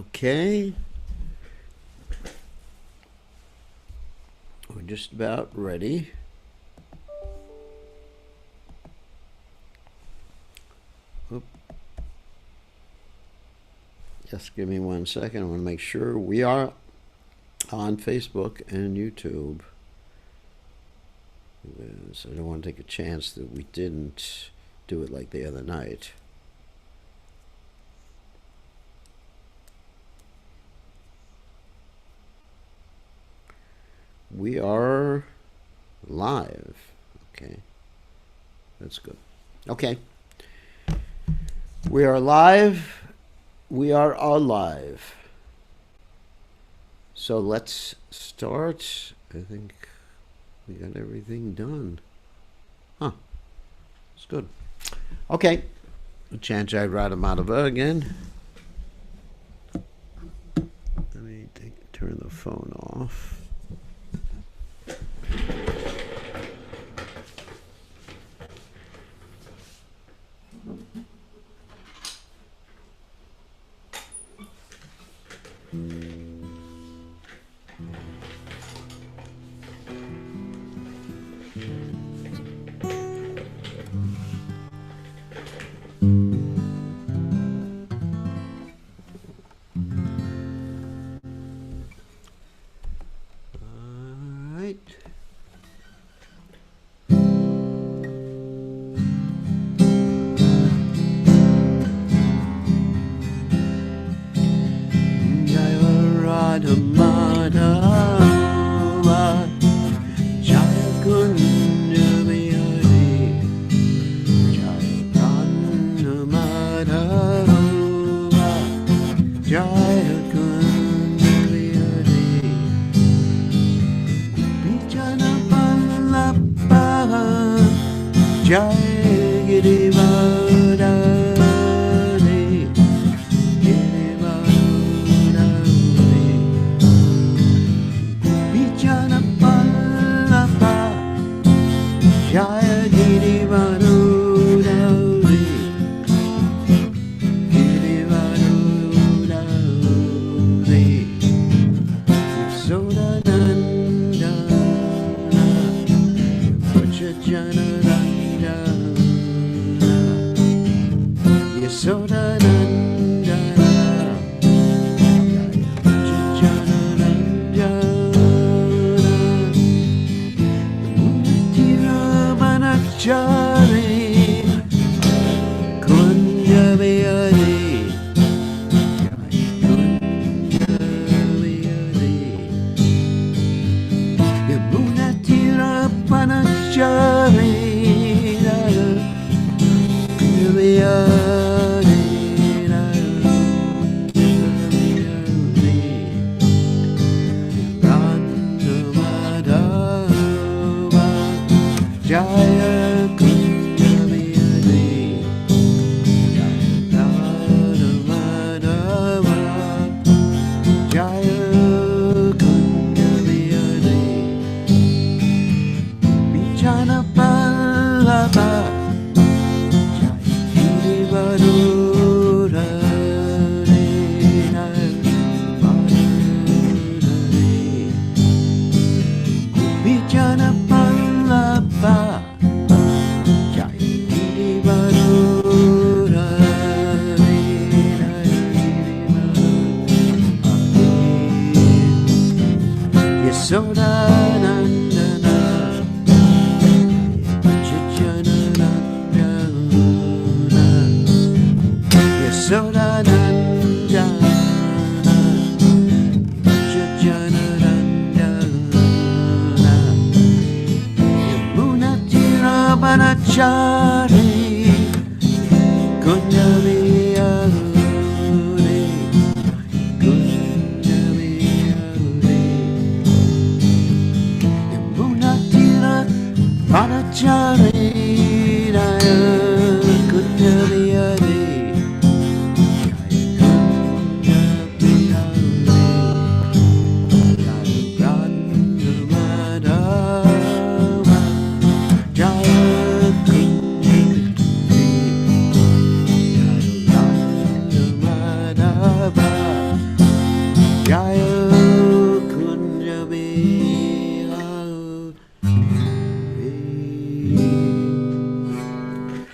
Okay. We're just about ready. Oop. Just give me 1 second. I want to make sure we are on Facebook and YouTube. So I don't want to take a chance that we didn't do it like the other night. We are live. Okay. That's good. Okay. We are live. We are alive. So let's start. I think we got everything done. Huh. It's good. Okay. Chanchai Radhamadhava again. Let me turn the phone off.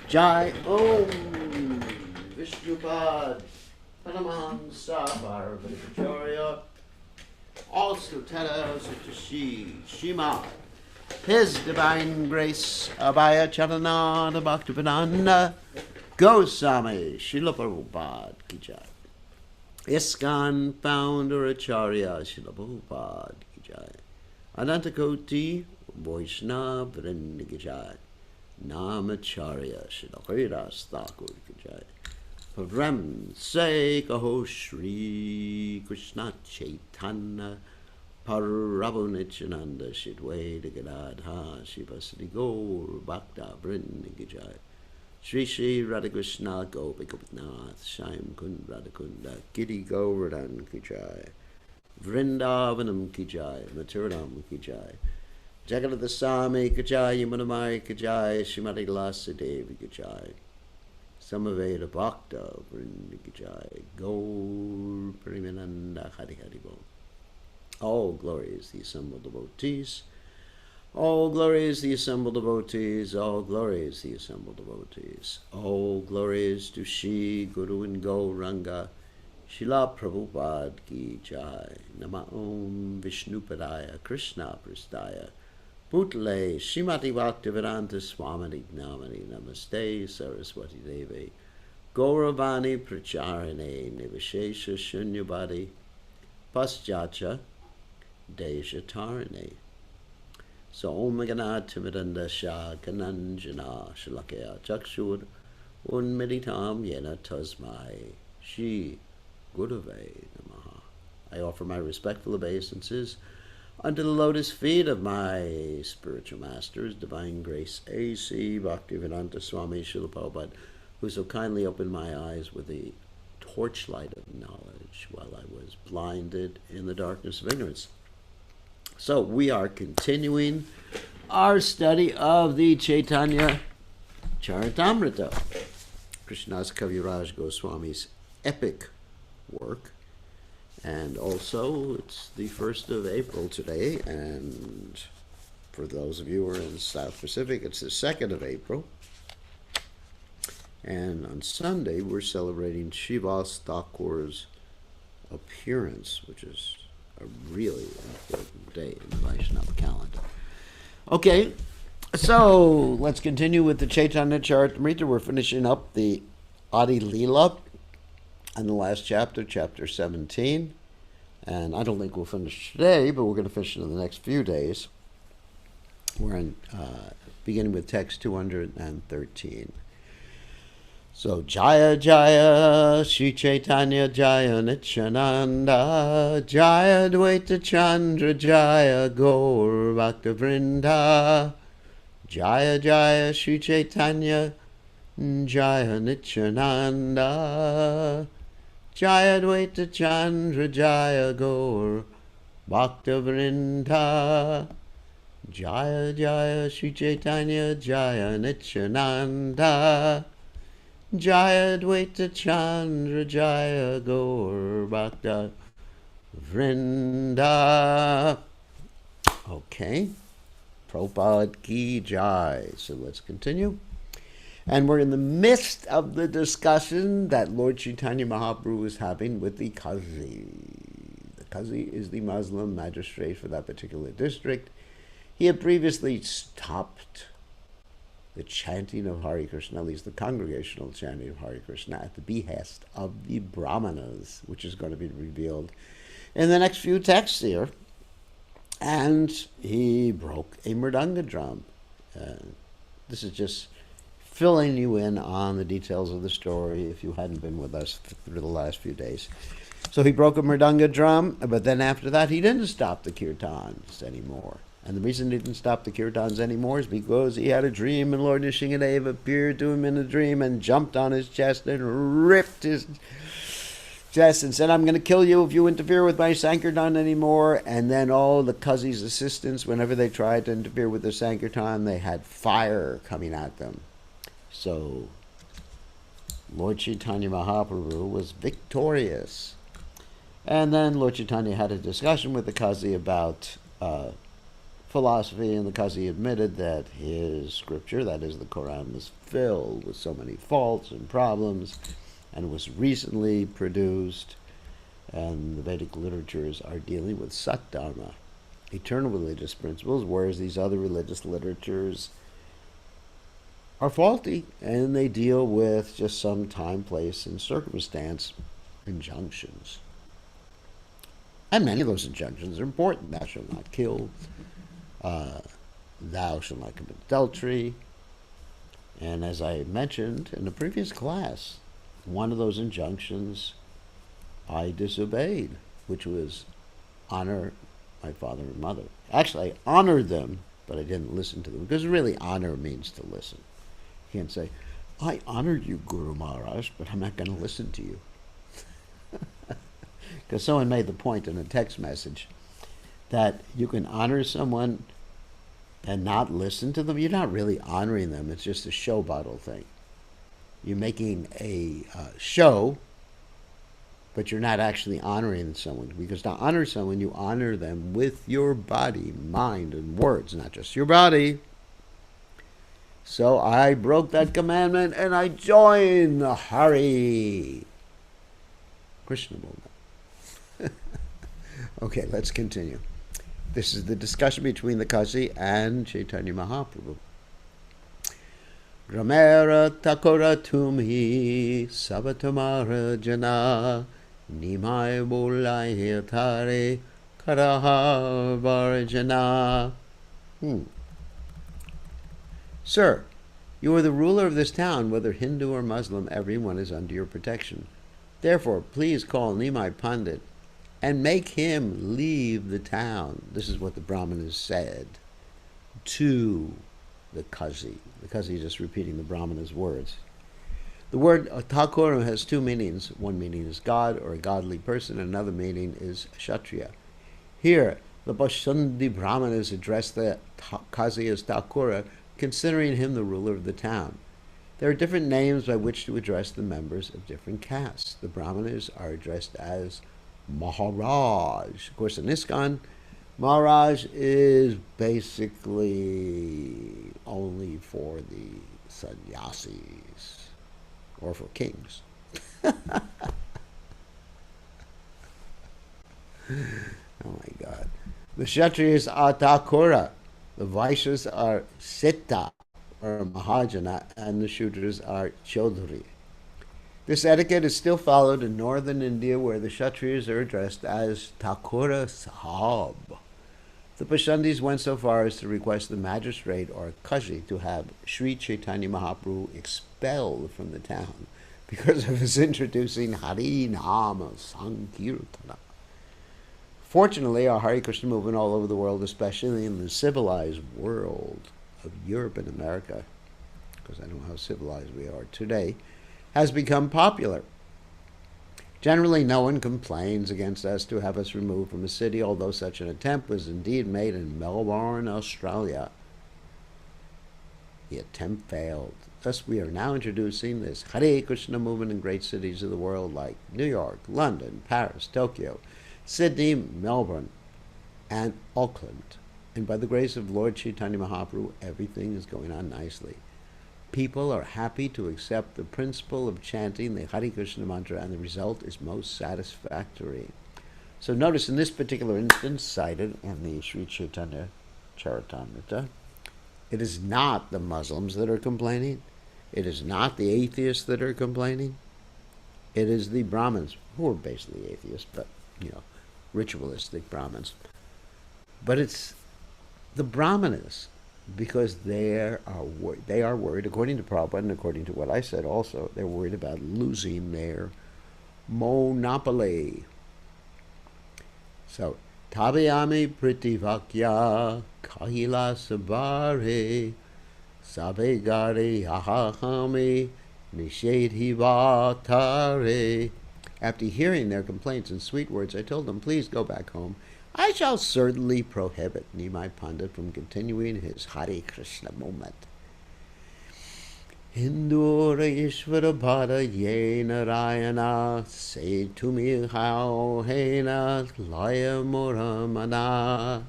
Jai Om Vishnupad Paramahansa Parvati also Tata Sutashi Shima His Divine Grace Abhaya Charanada Bhaktivedanta Goswami Srila Prabhupada Ki Jai. ISKCON founder Acharya Srila Prabhupada Ki Jai. Anantakoti Vaishnava Vrinda Ki Jai. Namacharya Srila Haridas Thakur Ki Jai. Param Se Kaho Shri Krishna Chaitanya Prabhu Nityananda Shidwaita Gadadha Shivasati Gaur Bhakta Vrinda Ki Jai. Shri Shri Radhakrishna Gopi Gopinath Shyam Kund Radhakunda Giri Govardhan Ki Jai. Vrindavanam Ki Jai. Maturanam Ki Jai. Jagannath Swami Ki Jai. Yamunamai Ki Jai. Srimati Lasadevi Ki Jai. Samaveda Bhakta Vrinda Ki Jai. Gaur Premananda Hari Hari Bol. All glory is the assembled devotees. All glory is the assembled devotees. All glory is the assembled devotees. All glory is to Shri Guru and Gauranga. Srila Prabhupada Ki Jai. Nama Om Vishnupadaya Krishna Prastaya Bhutale Srimati Bhaktivedanta Swamini Namani Namaste Saraswati Devi Gauravani Pracharane Nivishesha Shunyabadi Pasjacha Deja Tarane. So Om Ganat Timidanda Shah Kananjana Shalakya Chakshur Unmeditam Yena Tasmai Shri Gurave Namaha. I offer my respectful obeisances unto the lotus feet of my spiritual masters, Divine Grace A.C. Bhaktivedanta Swami Srila Prabhupada, who so kindly opened my eyes with the torchlight of knowledge while I was blinded in the darkness of ignorance. So we are continuing our study of the Caitanya Caritamrta, Krishnadas Kaviraj Goswami's epic work. And also, it's the 1st of April today, and for those of you who are in the South Pacific, it's the 2nd of April. And on Sunday, we're celebrating Srivas Thakur's appearance, which is a really important day in the Vaishnava calendar. Okay, so let's continue with the Caitanya Caritamrta. We're finishing up the Adi Lila and the last chapter, chapter 17. And I don't think we'll finish today, but we're going to finish in the next few days. We're in, beginning with text 213. So, Jaya Jaya, Sri Caitanya Jaya Nityananda, Jaya Dvaita Chandra Jaya Gaur Bhakta Vrinda, Jaya Jaya, Sri Caitanya Jaya Nityananda, Jaya Dvaita Chandra Jaya Gaur Bhakta Vrinda, Jaya Jaya, Sri Caitanya Jaya Nityananda, Jaya Dvaita Chandra Jaya Gaur Bhakta Vrinda. Okay. Prabhupada Ki Jai. So let's continue. And we're in the midst of the discussion that Lord Chaitanya Mahaprabhu is having with the Qazi. The Qazi is the Muslim magistrate for that particular district. He had previously stopped the chanting of Hare Krishna, at least the congregational chanting of Hare Krishna, at the behest of the Brahmanas, which is going to be revealed in the next few texts here. And he broke a mridanga drum. This is just filling you in on the details of the story if you hadn't been with us through the last few days. So he broke a mridanga drum, but then after that he didn't stop the kirtans anymore. And the reason he didn't stop the kirtans anymore is because he had a dream, and Lord Nishingadev appeared to him in a dream and jumped on his chest and ripped his chest and said, I'm going to kill you if you interfere with my Sankirtan anymore. And then all the Qazi's assistants, whenever they tried to interfere with the Sankirtan, they had fire coming at them. So Lord Chaitanya Mahaprabhu was victorious. And then Lord Chaitanya had a discussion with the Qazi about philosophy, and the Qazi admitted that his scripture, that is the Quran, was filled with so many faults and problems and was recently produced, and the Vedic literatures are dealing with Sat Dharma, eternal religious principles, whereas these other religious literatures are faulty and they deal with just some time, place, and circumstance injunctions. And many of those injunctions are important. Thou shalt not kill, thou shalt not commit adultery. And as I mentioned in the previous class, one of those injunctions I disobeyed, which was honor my father and mother. Actually, I honored them, but I didn't listen to them, because really honor means to listen. You can't say, I honored you, Guru Maharaj, but I'm not going to listen to you. Because someone made the point in a text message that you can honor someone and not listen to them. You're not really honoring them. It's just a show bottle thing. You're making a show, but you're not actually honoring someone. Because to honor someone, you honor them with your body, mind, and words, not just your body. So I broke that commandment and I joined the Hare Krishna movement. Okay, let's continue. This is the discussion between the Qazi and Caitanya Mahaprabhu. Ramera takora tumhi sabatamara jana nimai bolai hirtare karaha varjana. Sir, you are the ruler of this town. Whether Hindu or Muslim, everyone is under your protection. Therefore, please call Nimai Pandit and make him leave the town. This is what the Brahmanas said to the Qazi. The Qazi is just repeating the Brahmanas' words. The word Thakur has two meanings. One meaning is God or a godly person, and another meaning is Kshatriya. Here, the Bashandi Brahmanas address the Qazi as Thakura, considering him the ruler of the town. There are different names by which to address the members of different castes. The Brahmanas are addressed as Maharaj. Of course, in ISKCON, Maharaj is basically only for the sannyasis or for kings. Oh my God. The Kshatriyas are Thakura. The Vaishyas are Sita or Mahajana, and the Shudras are Chaudhuri. This etiquette is still followed in northern India, where the Kshatriyas are addressed as Thakura Sahab. The Pashandis went so far as to request the magistrate or Qazi to have Sri Caitanya Mahaprabhu expelled from the town because of his introducing Hari Nama Sankirtana. Fortunately, our Hare Krishna movement all over the world, especially in the civilized world of Europe and America, because I know how civilized we are today, has become popular. Generally, no one complains against us to have us removed from a city, although such an attempt was indeed made in Melbourne, Australia. The attempt failed. Thus, we are now introducing this Hare Krishna movement in great cities of the world like New York, London, Paris, Tokyo, Sydney, Melbourne, and Auckland. And by the grace of Lord Caitanya Mahaprabhu, everything is going on nicely. People are happy to accept the principle of chanting the Hare Krishna mantra, and the result is most satisfactory. So notice in this particular instance, cited in the Sri Chaitanya Caritamrta, it is not the Muslims that are complaining. It is not the atheists that are complaining. It is the Brahmins, who are basically atheists, but, ritualistic Brahmins. But it's the Brahmanas, because they are worried, according to Prabhupada and according to what I said also, they're worried about losing their monopoly. So, Tabiyami Pritivakya Kahila Sabare Sabegare Ahahami Nishedhi Vatare. After hearing their complaints and sweet words, I told them, please go back home. I shall certainly prohibit Nimai Pandit from continuing his Hare Krishna movement. Hindura Ishvara Bhara Ye Narayana Say to me how Hena Laya Muramana.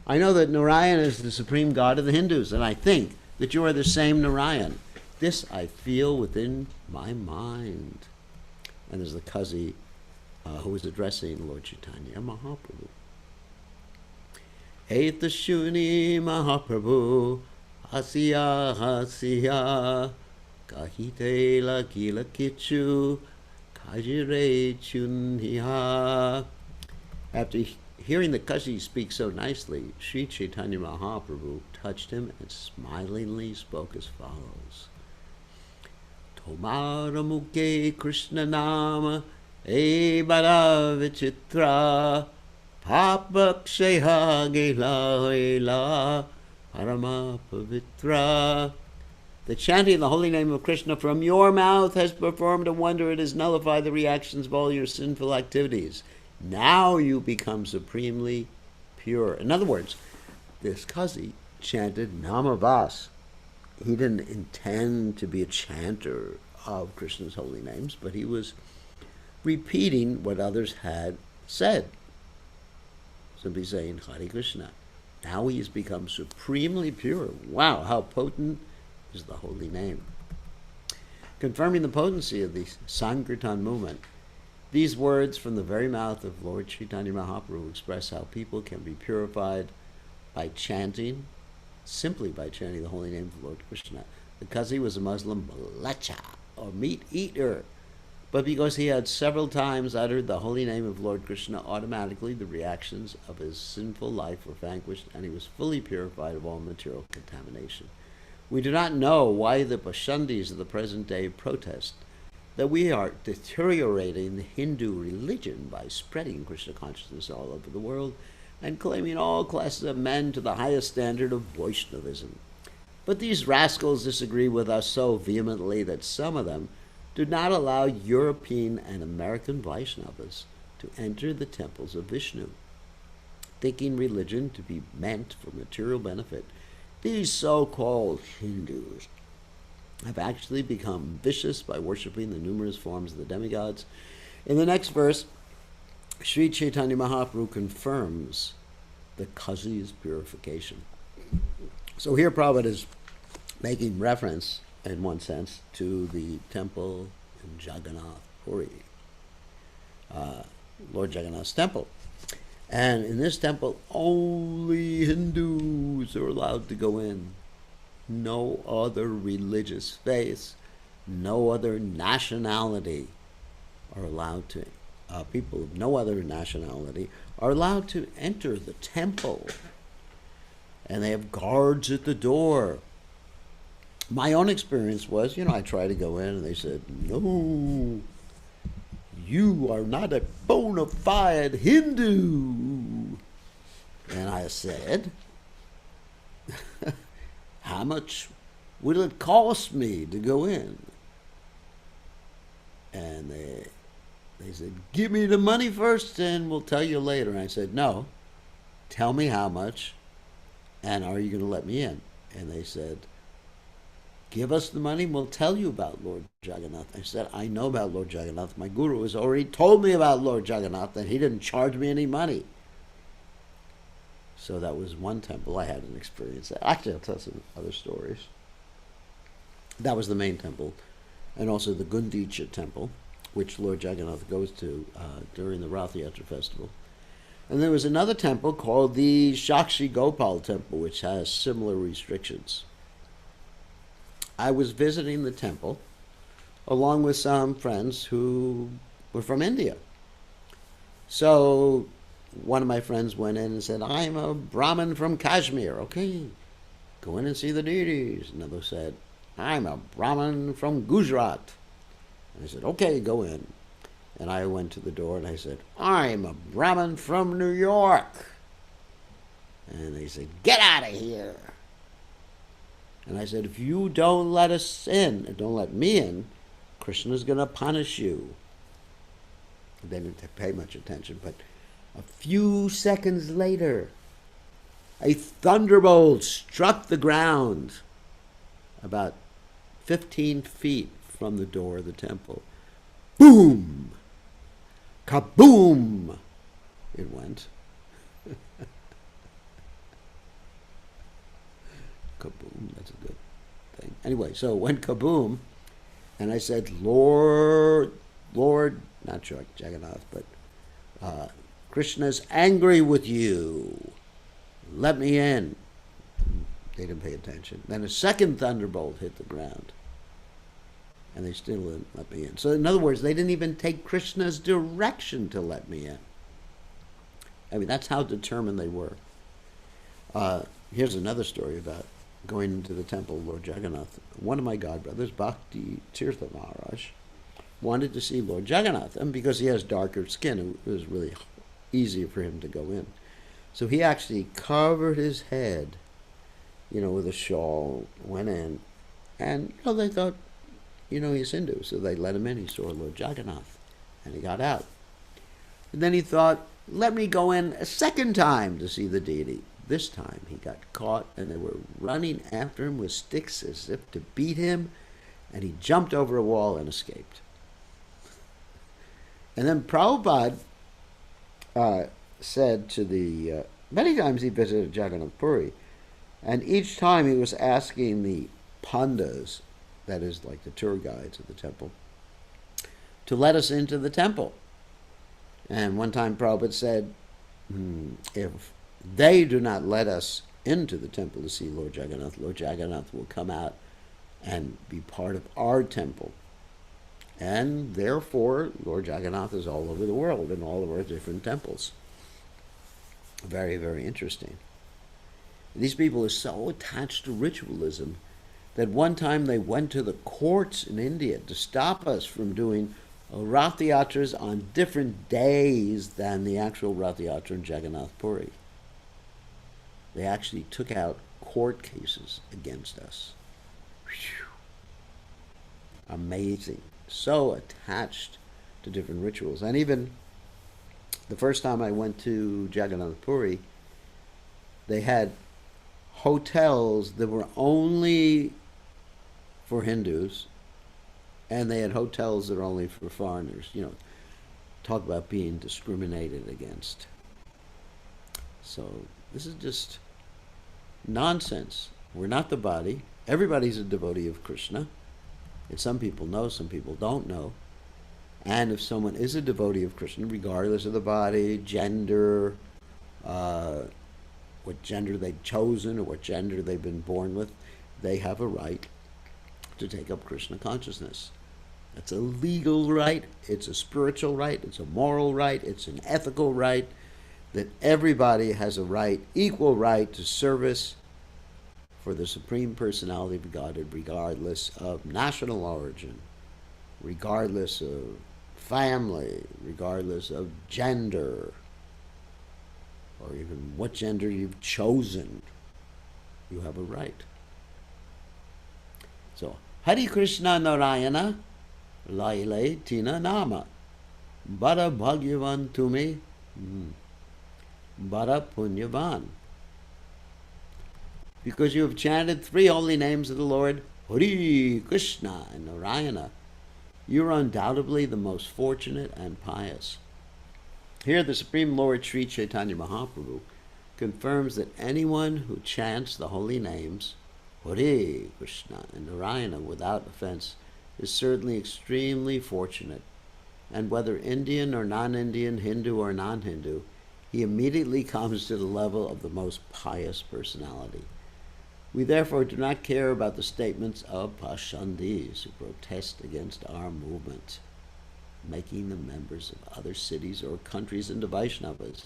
I know that Narayan is the supreme god of the Hindus, and I think that you are the same Narayan. This I feel within my mind. And there's the Kazi who was addressing Lord Chaitanya Mahaprabhu. Eta Shuni Mahaprabhu Hasya Hasya Kahite Lakila Kichu Kajire Chunhiha. After hearing the Kazi speak so nicely, Sri Chaitanya Mahaprabhu touched him and smilingly spoke as follows. Tomara Mukhe Krishna Nama E Bada Vichitra Papa Ksheha Gela Hela Parama Pavitra. The chanting of the holy name of Krishna from your mouth has performed a wonder. It has nullified the reactions of all your sinful activities. Now you become supremely pure. In other words, this Kazi chanted Namavas. He didn't intend to be a chanter of Krishna's holy names, but he was repeating what others had said. Simply saying Hare Krishna. Now he has become supremely pure. Wow, how potent is the holy name. Confirming the potency of the Sankirtan movement, these words from the very mouth of Lord Chaitanya Mahaprabhu express how people can be purified by chanting, simply by chanting the holy name of Lord Krishna. The Kazi was a Muslim malecha, or meat eater, but because he had several times uttered the holy name of Lord Krishna, automatically the reactions of his sinful life were vanquished, and he was fully purified of all material contamination. We do not know why the Pashandis of the present day protest that we are deteriorating the Hindu religion by spreading Krishna consciousness all over the world and claiming all classes of men to the highest standard of Vaishnavism. But these rascals disagree with us so vehemently that some of them do not allow European and American Vaishnavas to enter the temples of Vishnu, thinking religion to be meant for material benefit. These so-called Hindus have actually become vicious by worshipping the numerous forms of the demigods. In the next verse, Sri Chaitanya Mahaprabhu confirms the Kazi's purification. So here Prabhupada is making reference, in one sense, to the temple in Jagannath Puri, Lord Jagannath's temple. And in this temple, only Hindus are allowed to go in. No other religious faith, no other nationality are allowed to, people of no other nationality are allowed to enter the temple. And they have guards at the door. My own experience was, I tried to go in and they said, no, you are not a bona fide Hindu. And I said, how much will it cost me to go in? And they said, give me the money first and we'll tell you later. And I said, no, tell me how much and are you going to let me in? And they said, give us the money and we'll tell you about Lord Jagannath. I said, I know about Lord Jagannath. My guru has already told me about Lord Jagannath and he didn't charge me any money. So that was one temple I had an experience at. Actually, I'll tell some other stories. That was the main temple. And also the Gundicha temple, which Lord Jagannath goes to during the Rath Yatra festival. And there was another temple called the Shakshi Gopal temple, which has similar restrictions. I was visiting the temple along with some friends who were from India. So one of my friends went in and said, I'm a Brahmin from Kashmir. Okay, go in and see the deities. Another said, I'm a Brahmin from Gujarat. And I said, okay, go in. And I went to the door and I said, I'm a Brahmin from New York. And they said, get out of here. And I said, if you don't let us in, don't let me in, Krishna's going to punish you. They didn't pay much attention, but a few seconds later, a thunderbolt struck the ground about 15 feet from the door of the temple. Boom! Kaboom! It went. Kaboom, that's a good thing. Anyway, so it went kaboom, and I said, Lord, not Jagannath, but Krishna's angry with you. Let me in. They didn't pay attention. Then a second thunderbolt hit the ground, and they still didn't let me in. So in other words, they didn't even take Krishna's direction to let me in. I mean, that's how determined they were. Here's another story about going into the temple of Lord Jagannath. One of my godbrothers, Bhakti Tirtha Maharaj, wanted to see Lord Jagannath, and because he has darker skin, it was really easier for him to go in. So he actually covered his head, with a shawl, went in, and they thought, he's Hindu, so they let him in. He saw Lord Jagannath, and he got out. And then he thought, let me go in a second time to see the deity. This time he got caught, and they were running after him with sticks as if to beat him, and he jumped over a wall and escaped. And then Prabhupada said to the, many times he visited Jagannath Puri, and each time he was asking the pandas, that is like the tour guides of the temple, to let us into the temple. And one time Prabhupada said, if they do not let us into the temple to see Lord Jagannath will come out and be part of our temple. And therefore, Lord Jagannath is all over the world in all of our different temples. Very, very interesting. These people are so attached to ritualism that one time they went to the courts in India to stop us from doing Rath Yatras on different days than the actual Rath Yatra in Jagannath Puri. They actually took out court cases against us. Whew. Amazing. So attached to different rituals. And even the first time I went to Jagannath Puri, they had hotels that were only for Hindus, and they had hotels that are only for foreigners. Talk about being discriminated against. So this is just nonsense. We're not the body. Everybody's a devotee of Krishna. And some people know, some people don't know. And if someone is a devotee of Krishna, regardless of the body, gender, what gender they've chosen or what gender they've been born with, they have a right to take up Krishna consciousness. It's a legal right, it's a spiritual right, it's a moral right, it's an ethical right, that everybody has a right, equal right to service for the Supreme Personality of Godhead, regardless of national origin, regardless of family, regardless of gender, or even what gender you've chosen. You have a right. So, Hare Krishna Narayana, Lila Tina Nama, Bara Bhagyavan Tumi, Bara Punyavan. Because you have chanted 3 holy names of the Lord, Hare Krishna and Narayana, you are undoubtedly the most fortunate and pious. Here the Supreme Lord Sri Caitanya Mahaprabhu confirms that anyone who chants the holy names, Hare Krishna and Narayana, without offense, is certainly extremely fortunate. And whether Indian or non-Indian, Hindu or non-Hindu, he immediately comes to the level of the most pious personality. We therefore do not care about the statements of Pashandis who protest against our movement, making them members of other cities or countries into Vaishnavas.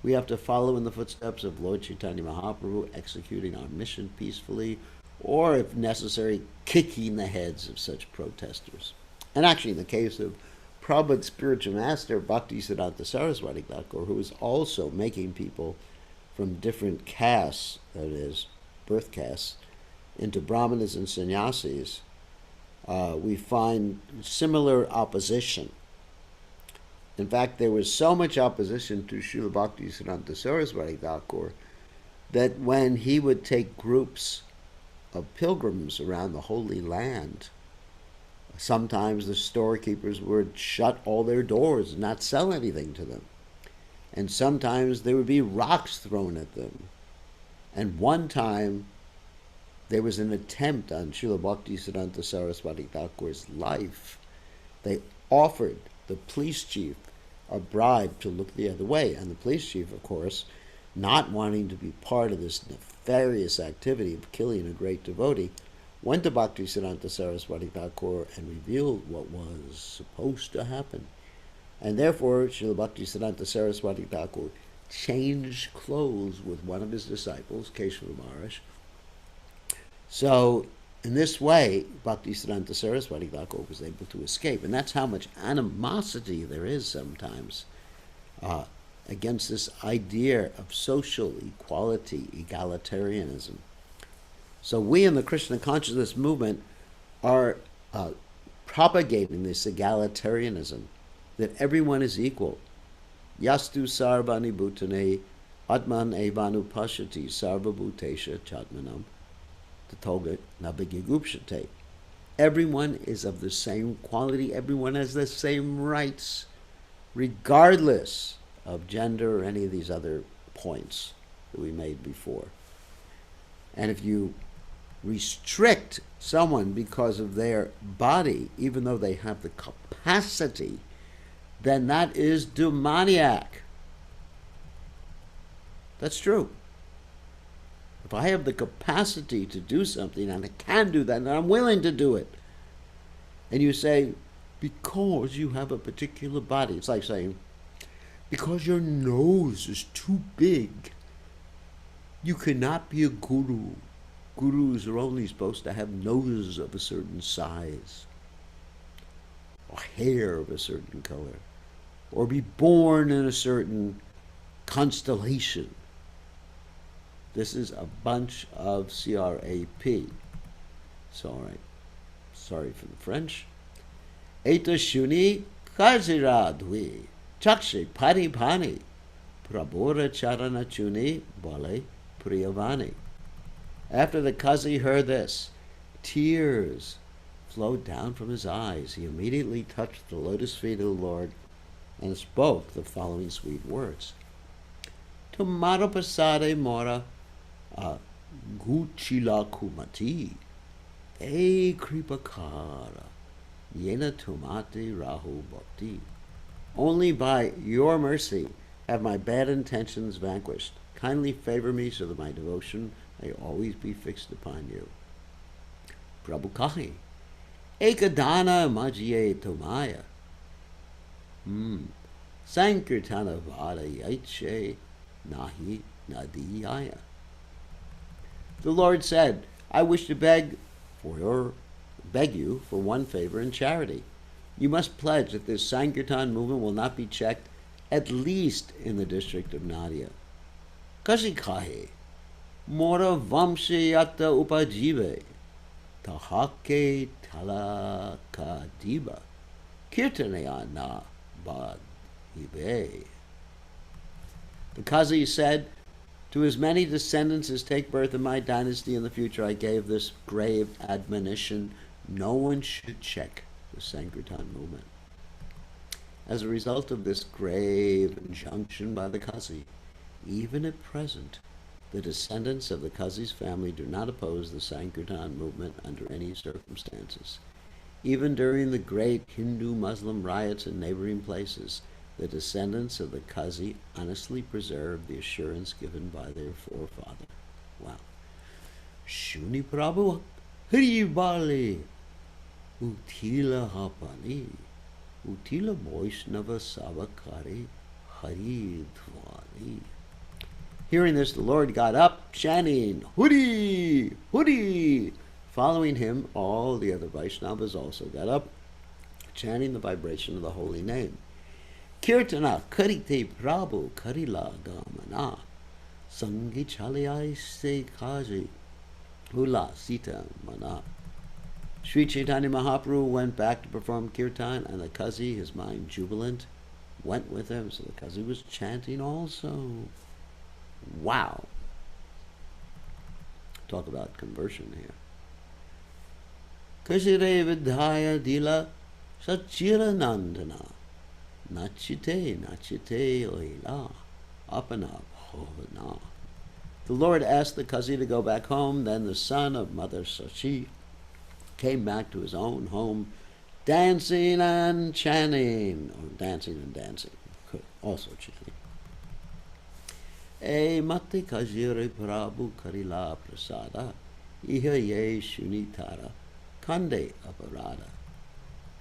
We have to follow in the footsteps of Lord Chaitanya Mahaprabhu, executing our mission peacefully, or if necessary, kicking the heads of such protesters. And actually in the case of Prabhupada's spiritual master, Bhaktisiddhanta Saraswati Thakur, who is also making people from different castes, that is, birth castes, into Brahmanas and sannyasis, we find similar opposition. In fact, there was so much opposition to Srila Bhaktisiddhanta Saraswati Thakur that when he would take groups of pilgrims around the Holy Land, sometimes the storekeepers would shut all their doors and not sell anything to them. And sometimes there would be rocks thrown at them. And one time, there was an attempt on Srila Bhaktisiddhanta Saraswati Thakur's life. They offered the police chief a bribe to look the other way, and the police chief, of course, not wanting to be part of this nefarious activity of killing a great devotee, went to Bhaktisiddhanta Saraswati Thakur and revealed what was supposed to happen. And therefore, Srila Bhaktisiddhanta Saraswati Thakur changed clothes with one of his disciples, Keshava Maharaj. So, in this way, Bhaktisiddhanta Saraswati Thakur was able to escape. And that's how much animosity there is sometimes against this idea of social equality, egalitarianism. So we in the Krishna consciousness movement are propagating this egalitarianism, that everyone is equal. Yastu sarvani bhutane atman evanu pashati sarva bhutesha chatmanam tatoga nabhagigupshate. Everyone is of the same quality. Everyone has the same rights, regardless of gender or any of these other points that we made before. And if you restrict someone because of their body, even though they have the capacity, then that is demoniac. That's true. If I have the capacity to do something, and I can do that, and I'm willing to do it, and you say, because you have a particular body, it's like saying, because your nose is too big, you cannot be a guru. Gurus are only supposed to have noses of a certain size, or hair of a certain color, or be born in a certain constellation. This is a bunch of CRAP. So, all right. Sorry for the French. Eta shuni kazira dwi chakshe pani pani prabora charana chuni bale priyavani. After the Kazi heard this, tears flowed down from his eyes. He immediately touched the lotus feet of the Lord and spoke the following sweet words. Tumara pasade mora guchila kumati e kripakara yena tumati rahu bhakti. Only by your mercy have my bad intentions vanquished. Kindly favor me so that my devotion may always be fixed upon you. Prabhu kahi ekadana majiye tomaya sankirtana vada yaiche nahi nadiyaya. The Lord said, I wish to beg you for one favor in charity. You must pledge that this Sankirtan movement will not be checked, at least in the district of Nadia. Kasi kahe mora vamshayata upajive tahake talaka diba kirtanaya na badive. The Kazi said, to as many descendants as take birth in my dynasty in the future, I gave this grave admonition: no one should check the Sankirtan movement. As a result of this grave injunction by the Kazi, even at present, the descendants of the Kazi's family do not oppose the Sankirtan movement under any circumstances. Even during the great Hindu-Muslim riots in neighboring places, the descendants of the Kazi honestly preserved the assurance given by their forefather. Wow. Shuni Prabhu Hari Bali Utila Hapani Utila Vaishnava Savakari Hari Dhvani. Hearing this, the Lord got up, chanting, Huri! Huri! Following him, all the other Vaishnavas also got up, chanting the vibration of the holy name. Kirtana karite prabhu karila gamana sangi chalayai se kaji hula sita mana. Sri Caitanya Mahaprabhu went back to perform kirtan, and the Kazi, his mind jubilant, went with him. So the Kazi was chanting also. Wow. Talk about conversion here. Kashire vidhaya dila sachira nandana nachite nachite oila apana bhavana. The Lord asked the Kazi to go back home. Then the son of Mother Sachi came back to his own home, dancing and chanting, or dancing and dancing, also chanting. E mate kajire prabhu karila prasada, iha ye shunitara, kande aparada.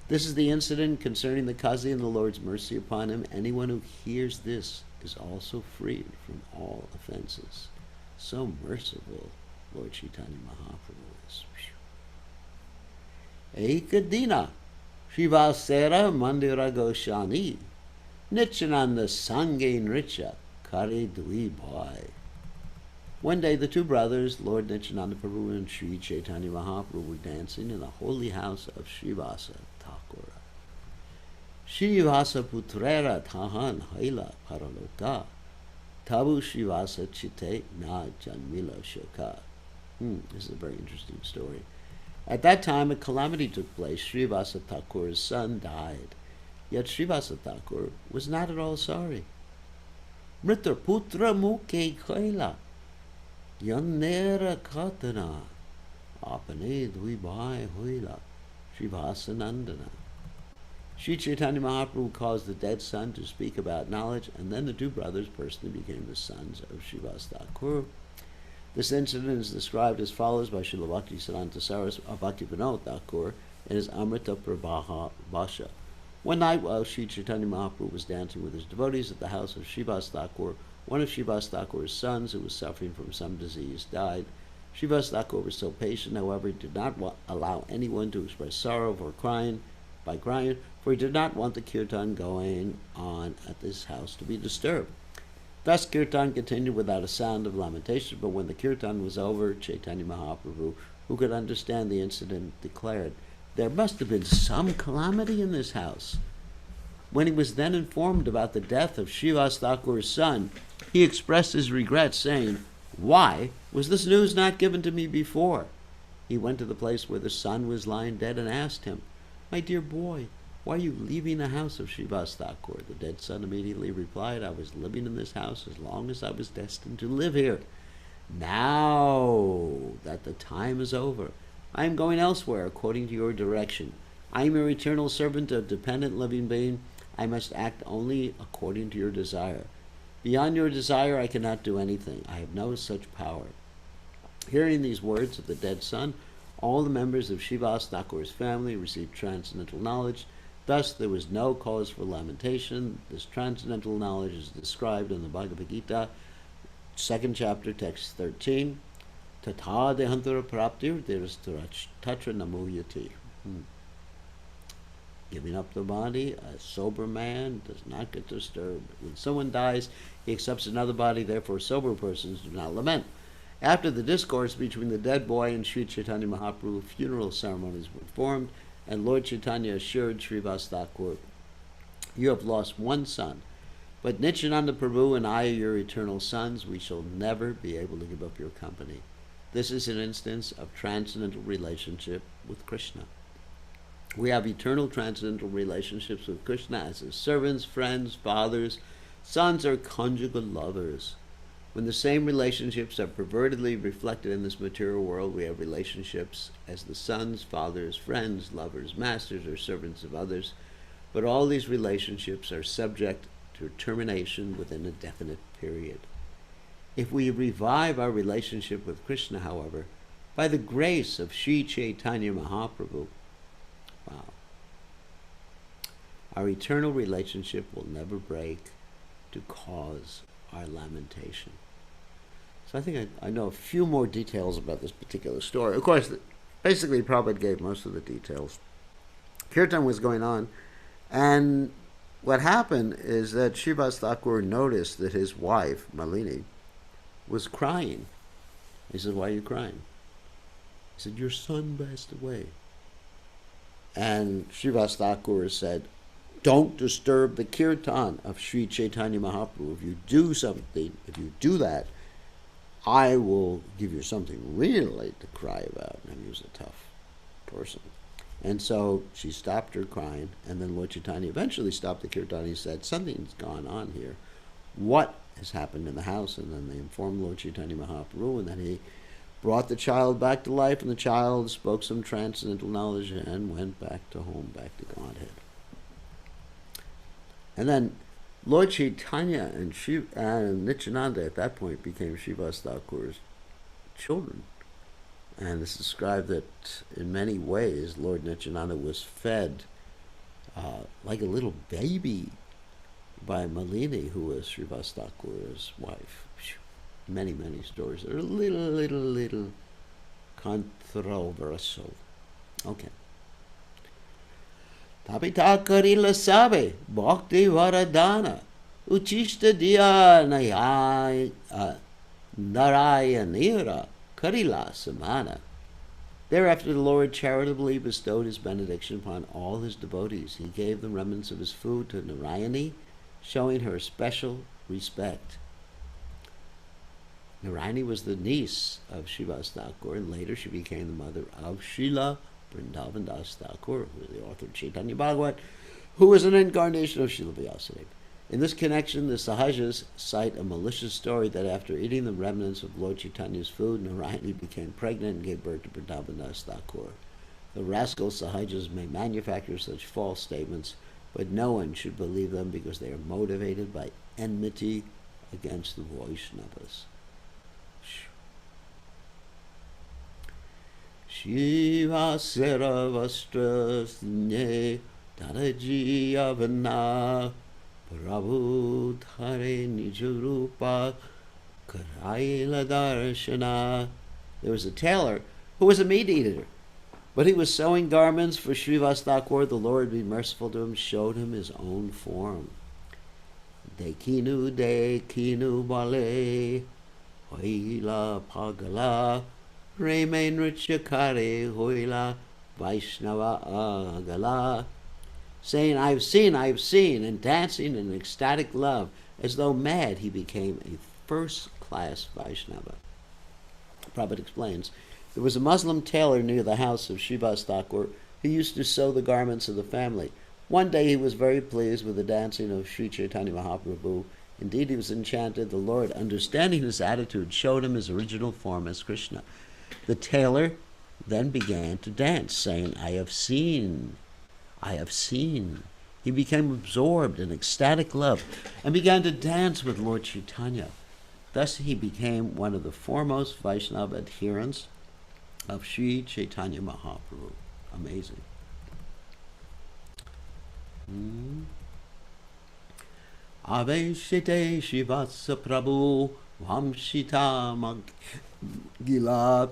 This is the incident concerning the Kazi and the Lord's mercy upon him. Anyone who hears this is also freed from all offenses. So merciful Lord Caitanya Mahaprabhu is. Ekadina Shivasera Mandira Goshani Nityananda Sange Nritya Kare Dui Bhai. One day the two brothers, Lord Nityananda Prabhu and Sri Caitanya Mahaprabhu, were dancing in the holy house of Srivasa Thakura. Srivasa Putrera Tahan Haila Paraloka Tabu Srivasa Chite Na Janmila Shoka. This is a very interesting story. At that time, a calamity took place. Srivasa Thakur's son died. Yet Srivasa Thakur was not at all sorry. Mritar putra mukhe khaila yannera katana apane dui bhai hoila Srivasa Nandana. Sri Caitanya Mahaprabhu caused the dead son to speak about knowledge, and then the two brothers personally became the sons of Srivasa Thakur. This incident is described as follows by Srila Bhaktisiddhanta Saraswati Bhaktivinoda Thakur in his Amrita Prabha Bhasha. One night while Sri Caitanya Mahaprabhu was dancing with his devotees at the house of Srivasa Thakur, one of Srivasa Thakur's sons, who was suffering from some disease, died. Srivasa Thakur was so patient, however, he did not allow anyone to express sorrow by crying, for he did not want the kirtan going on at this house to be disturbed. Thus kirtan continued without a sound of lamentation, but when the kirtan was over, Caitanya Mahaprabhu, who could understand the incident, declared, "There must have been some calamity in this house." When he was then informed about the death of Srivasa Thakur's son, he expressed his regret, saying, "Why was this news not given to me before?" He went to the place where the son was lying dead and asked him, "My dear boy, why are you leaving the house of Srivasa Thakur?" The dead son immediately replied, "I was living in this house as long as I was destined to live here. Now that the time is over, I am going elsewhere according to your direction. I am your eternal servant, a dependent living being. I must act only according to your desire. Beyond your desire, I cannot do anything. I have no such power." Hearing these words of the dead son, all the members of Srivasa Thakur's family received transcendental knowledge. Thus, there was no cause for lamentation. This transcendental knowledge is described in the Bhagavad Gita, 2nd chapter, text 13. Tata dehantura praptir tatra namuyati. Giving up the body, a sober man does not get disturbed. When someone dies, he accepts another body, therefore sober persons do not lament. After the discourse between the dead boy and Sri Caitanya Mahaprabhu, funeral ceremonies were performed, and Lord Caitanya assured Srivasa Thakur, "You have lost one son, but Nityananda Prabhu and I are your eternal sons. We shall never be able to give up your company." This is an instance of transcendental relationship with Krishna. We have eternal transcendental relationships with Krishna as his servants, friends, fathers, sons, or conjugal lovers. When the same relationships are pervertedly reflected in this material world, we have relationships as the sons, fathers, friends, lovers, masters, or servants of others. But all these relationships are subject to termination within a definite period. If we revive our relationship with Krishna, however, by the grace of Sri Caitanya Mahaprabhu, our eternal relationship will never break to cause our lamentation. So I think I know a few more details about this particular story. Of course, basically Prabhupada gave most of the details. Kirtan was going on, and what happened is that Srivasa Thakur noticed that his wife, Malini, was crying. He said, "Why are you crying?" He said, "Your son passed away." And Srivasa Thakur said, "Don't disturb the kirtan of Sri Caitanya Mahaprabhu. If you do something, if you do that, I will give you something really to cry about." And he was a tough person. And so she stopped her crying, and then Lord Caitanya eventually stopped the kirtan. He said, "Something's gone on here. What has happened in the house, and then they informed Lord Chaitanya Mahaprabhu, and then he brought the child back to life, and the child spoke some transcendental knowledge and went back to home, back to Godhead. And then Lord Chaitanya and Nityananda at that point became Srivas Thakur's children. And it's described that in many ways Lord Nityananda was fed like a little baby by Malini, who was Srivas Thakur's wife. Many, many stories that are a little controversial. Okay. Tapita karila sabe, bhakti varadana, uchishta diya narayanira karila samana. Thereafter the Lord charitably bestowed his benediction upon all his devotees. He gave the remnants of his food to Narayani, showing her special respect. Narayani was the niece of Srivas Thakur, and later she became the mother of Srila Vrindavan Das Thakur, who was the author of Chaitanya Bhagavat, who was an incarnation of Srila Vyasadeva. In this connection, the Sahajas cite a malicious story that after eating the remnants of Lord Chaitanya's food, Narayani became pregnant and gave birth to Vrindavan Das Thakur. The rascal Sahajas may manufacture such false statements, but no one should believe them because they are motivated by enmity against the Vaishnavas. Shiva Saravastra Snye Taraji Avana Prabhu Dhare Nijarupa Karaila Darshana. There was a tailor who was a meat eater, but he was sewing garments for Srivas Thakur. The Lord, be merciful to him, showed him his own form. Dekinu bale Hoila Pagala Remain Richakare Hoila Vaishnava Agala, saying, I've seen, and dancing in ecstatic love. As though mad, he became a first-class Vaishnava. Prabhupada explains, there was a Muslim tailor near the house of Srivas Thakur who used to sew the garments of the family. One day he was very pleased with the dancing of Sri Chaitanya Mahaprabhu. Indeed, he was enchanted. The Lord, understanding his attitude, showed him his original form as Krishna. The tailor then began to dance, saying, I have seen. He became absorbed in ecstatic love and began to dance with Lord Chaitanya. Thus he became one of the foremost Vaishnava adherents of Sri Chaitanya Mahaprabhu. Amazing. Aveshite Shivasa Prabhu Vamshita Magila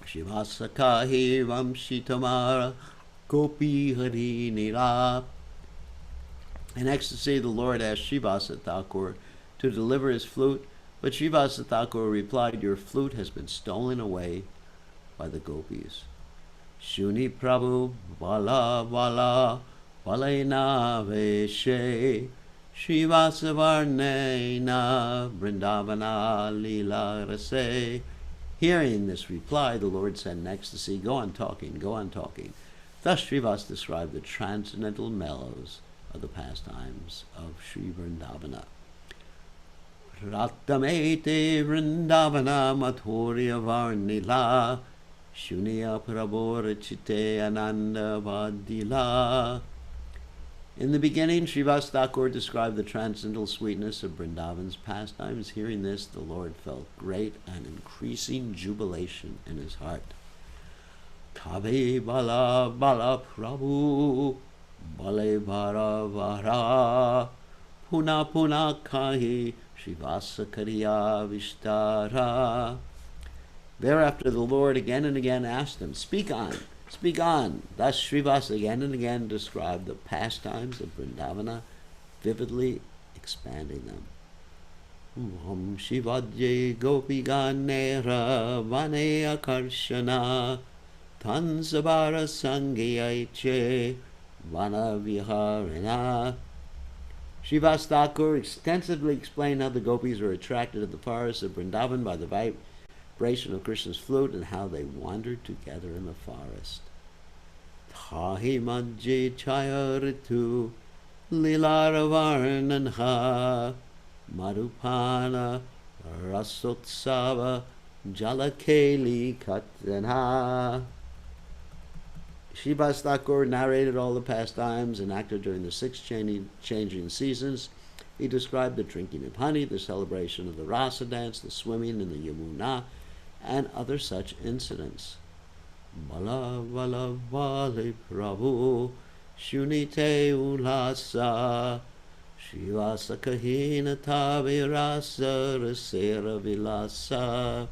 Shivasa Kahi Vamshitamara Gopi Hari Nila. In ecstasy, the Lord asked Srivasa Thakur to deliver his flute, but Srivasa Thakur replied, your flute has been stolen away by the gopis. Shuni Prabhu Vala Vala Valena Veshe Srivasa Varnena Vrindavana Lila Rase. Hearing this reply, the Lord said in ecstasy, go on talking, go on talking. Thus Srivas described the transcendental mellows of the pastimes of Sri Vrindavana. Ratamete Vrindavana Mathurya Varnila Shunya Prabhorachite Ananda Vadila. In the beginning, Srivas Thakur described the transcendental sweetness of Vrindavan's pastimes. Hearing this, the Lord felt great and increasing jubilation in his heart. Kabe Bala Bala Prabhu Bale Vara Vara Puna Puna Kahi Srivasa Kariya Vishtara. Thereafter the Lord again and again asked him, speak on, speak on. Thus Srivasa again and again described the pastimes of Vrindavana, vividly expanding them. Om Shivadye Gopi Ganera Vane Akarshana Tansabara Sangyaiche Vana Viharina. Srivas Thakur extensively explained how the gopis were attracted to the forests of Vrindavan by the vibration of Krishna's flute and how they wandered together in the forest. Tahi Majje Chaya Ritu Lilaravarnanha Madhupana Rasotsava Jalakeli Katana. Srivas Thakur narrated all the pastimes enacted during the 6 changing seasons. He described the drinking of honey, the celebration of the rasa dance, the swimming in the Yamuna, and other such incidents. Bala bala bali prabhu shunite ulasa Srivasa kahina tavi rasa rasera vilasa.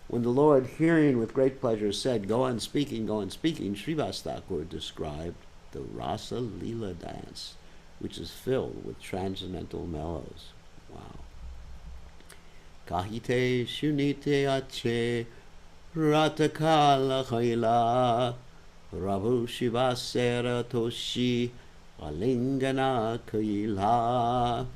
When the Lord, hearing with great pleasure, said, go on speaking, Srivas Thakur described the Rasa Lila dance, which is filled with transcendental mellows. Wow. Kahite shunite ache ratakala khaila Prabhu Shivasera toshi alingana kaila.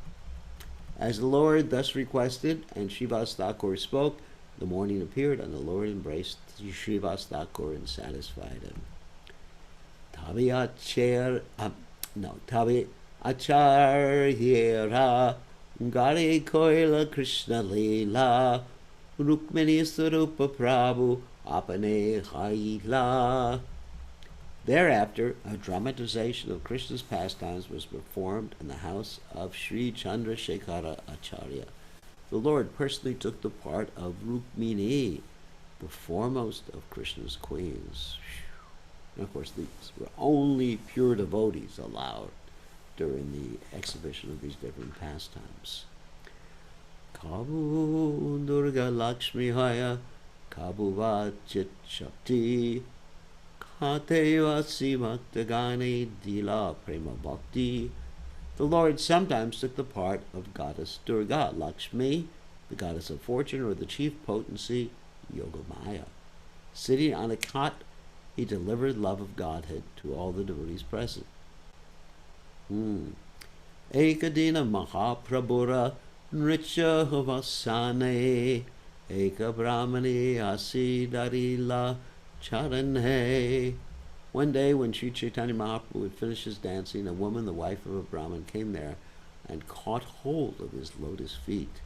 As the Lord thus requested, and Srivas Thakur spoke, the morning appeared, and the Lord embraced Srivas Thakur and satisfied him. Tabi acharyera gari koila Krishna Lila Rukmini Sarupa Prabhu apane haila. Thereafter, a dramatization of Krishna's pastimes was performed in the house of Sri Chandrasekhara Acharya. The Lord personally took the part of Rukmini, the foremost of Krishna's queens. And of course, these were only pure devotees allowed during the exhibition of these different pastimes. Kabu Durga Lakshmi Haya, Kabu Vachit Shakti, Kateva Simaktagani Dila Prema Bhakti. The Lord sometimes took the part of goddess Durga, Lakshmi, the goddess of fortune, or the chief potency, Yogamaya. Sitting on a cot, he delivered love of Godhead to all the devotees present. Ekadina Mahaprabhura Nritya Havasane Eka Brahmani Asidarila Charane. One day, when Sri Caitanya Mahaprabhu had finished his dancing, a woman, the wife of a Brahmin, came there and caught hold of his lotus feet.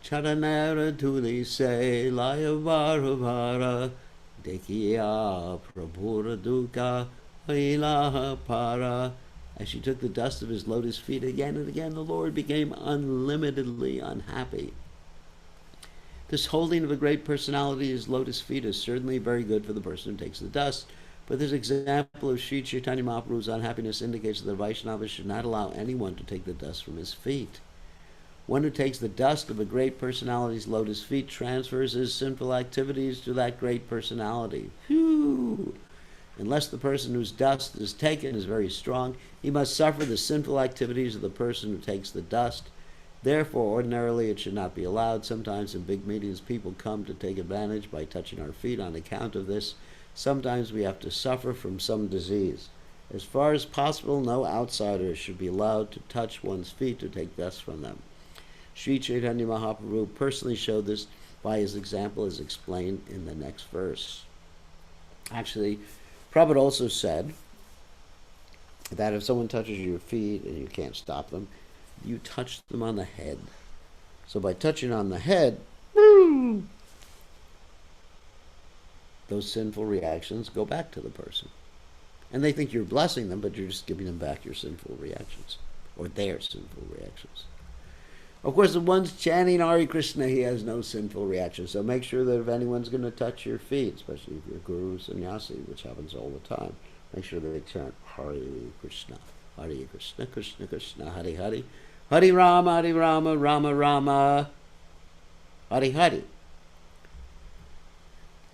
Charanara Tuli se Layavaravara Dekhiya Prabhura Duka Ilaha Para. As she took the dust of his lotus feet again and again, the Lord became unlimitedly unhappy. This holding of a great personality as lotus feet is certainly very good for the person who takes the dust, but this example of Sri Caitanya Mahaprabhu's unhappiness indicates that the Vaishnava should not allow anyone to take the dust from his feet. One who takes the dust of a great personality's lotus feet transfers his sinful activities to that great personality. Phew! Unless the person whose dust is taken is very strong, he must suffer the sinful activities of the person who takes the dust. Therefore, ordinarily it should not be allowed. Sometimes in big meetings people come to take advantage by touching our feet. On account of this, sometimes we have to suffer from some disease. As far as possible, no outsiders should be allowed to touch one's feet to take dust from them. Sri Chaitanya Mahaprabhu personally showed this by his example as explained in the next verse. Actually, Prabhupada also said that if someone touches your feet and you can't stop them, you touch them on the head. So by touching on the head, those sinful reactions go back to the person. And they think you're blessing them, but you're just giving them back your sinful reactions, or their sinful reactions. Of course, the one's chanting Hare Krishna, he has no sinful reaction. So make sure that if anyone's going to touch your feet, especially if you're Guru Sannyasi, which happens all the time, make sure that they chant Hare Krishna, Krishna Krishna, Hare Hare, Hare Rama, Rama Rama, Hare Hare.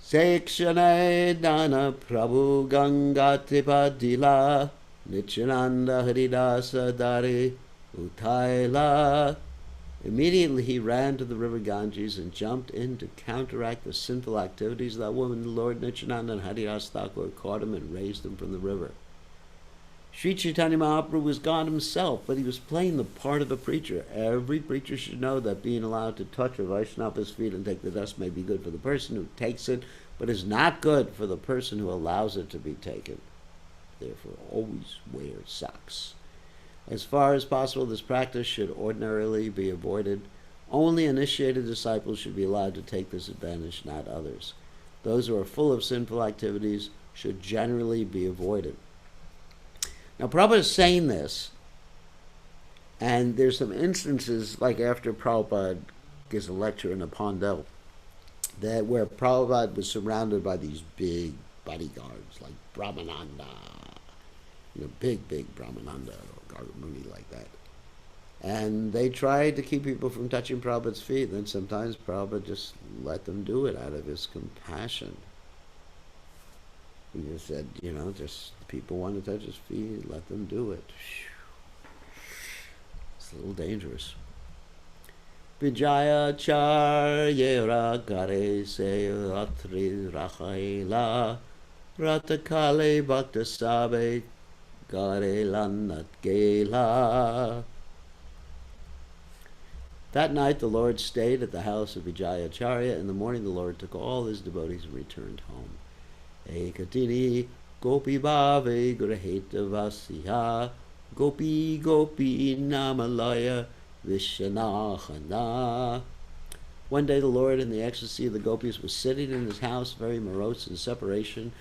Sekshane Dana Prabhu Gangatipadila, Nityananda Haridasa Dari Utaila. Immediately he ran to the river Ganges and jumped in to counteract the sinful activities of that woman. Lord Nityananda and Haridas Thakur caught him and raised him from the river. Sri Chaitanya Mahaprabhu was God himself, but he was playing the part of a preacher. Every preacher should know that being allowed to touch a Vaishnava's feet and take the dust may be good for the person who takes it, but is not good for the person who allows it to be taken. Therefore, always wear socks. As far as possible, this practice should ordinarily be avoided. Only initiated disciples should be allowed to take this advantage, not others. Those who are full of sinful activities should generally be avoided. Now, Prabhupada is saying this, and there's some instances, like after Prabhupada gives a lecture in a Pondel, that where Prabhupada was surrounded by these big bodyguards, like Brahmananda, big Brahmananda or Gargamuni like that. And they tried to keep people from touching Prabhupada's feet. Then sometimes Prabhupada just let them do it out of his compassion. He just said, just people want to touch his feet, let them do it. It's a little dangerous. Vijaya charyera gare se ratri rachaila ratakale bhakta sabe gare lanat gela. That night the Lord stayed at the house of Vijayacharya. In the morning the Lord took all his devotees and returned home. Ekatini gopi bhave graheta vasya gopi gopi namalaya vishanahana. One day the Lord, in the ecstasy of the gopis, was sitting in his house, very morose in separation.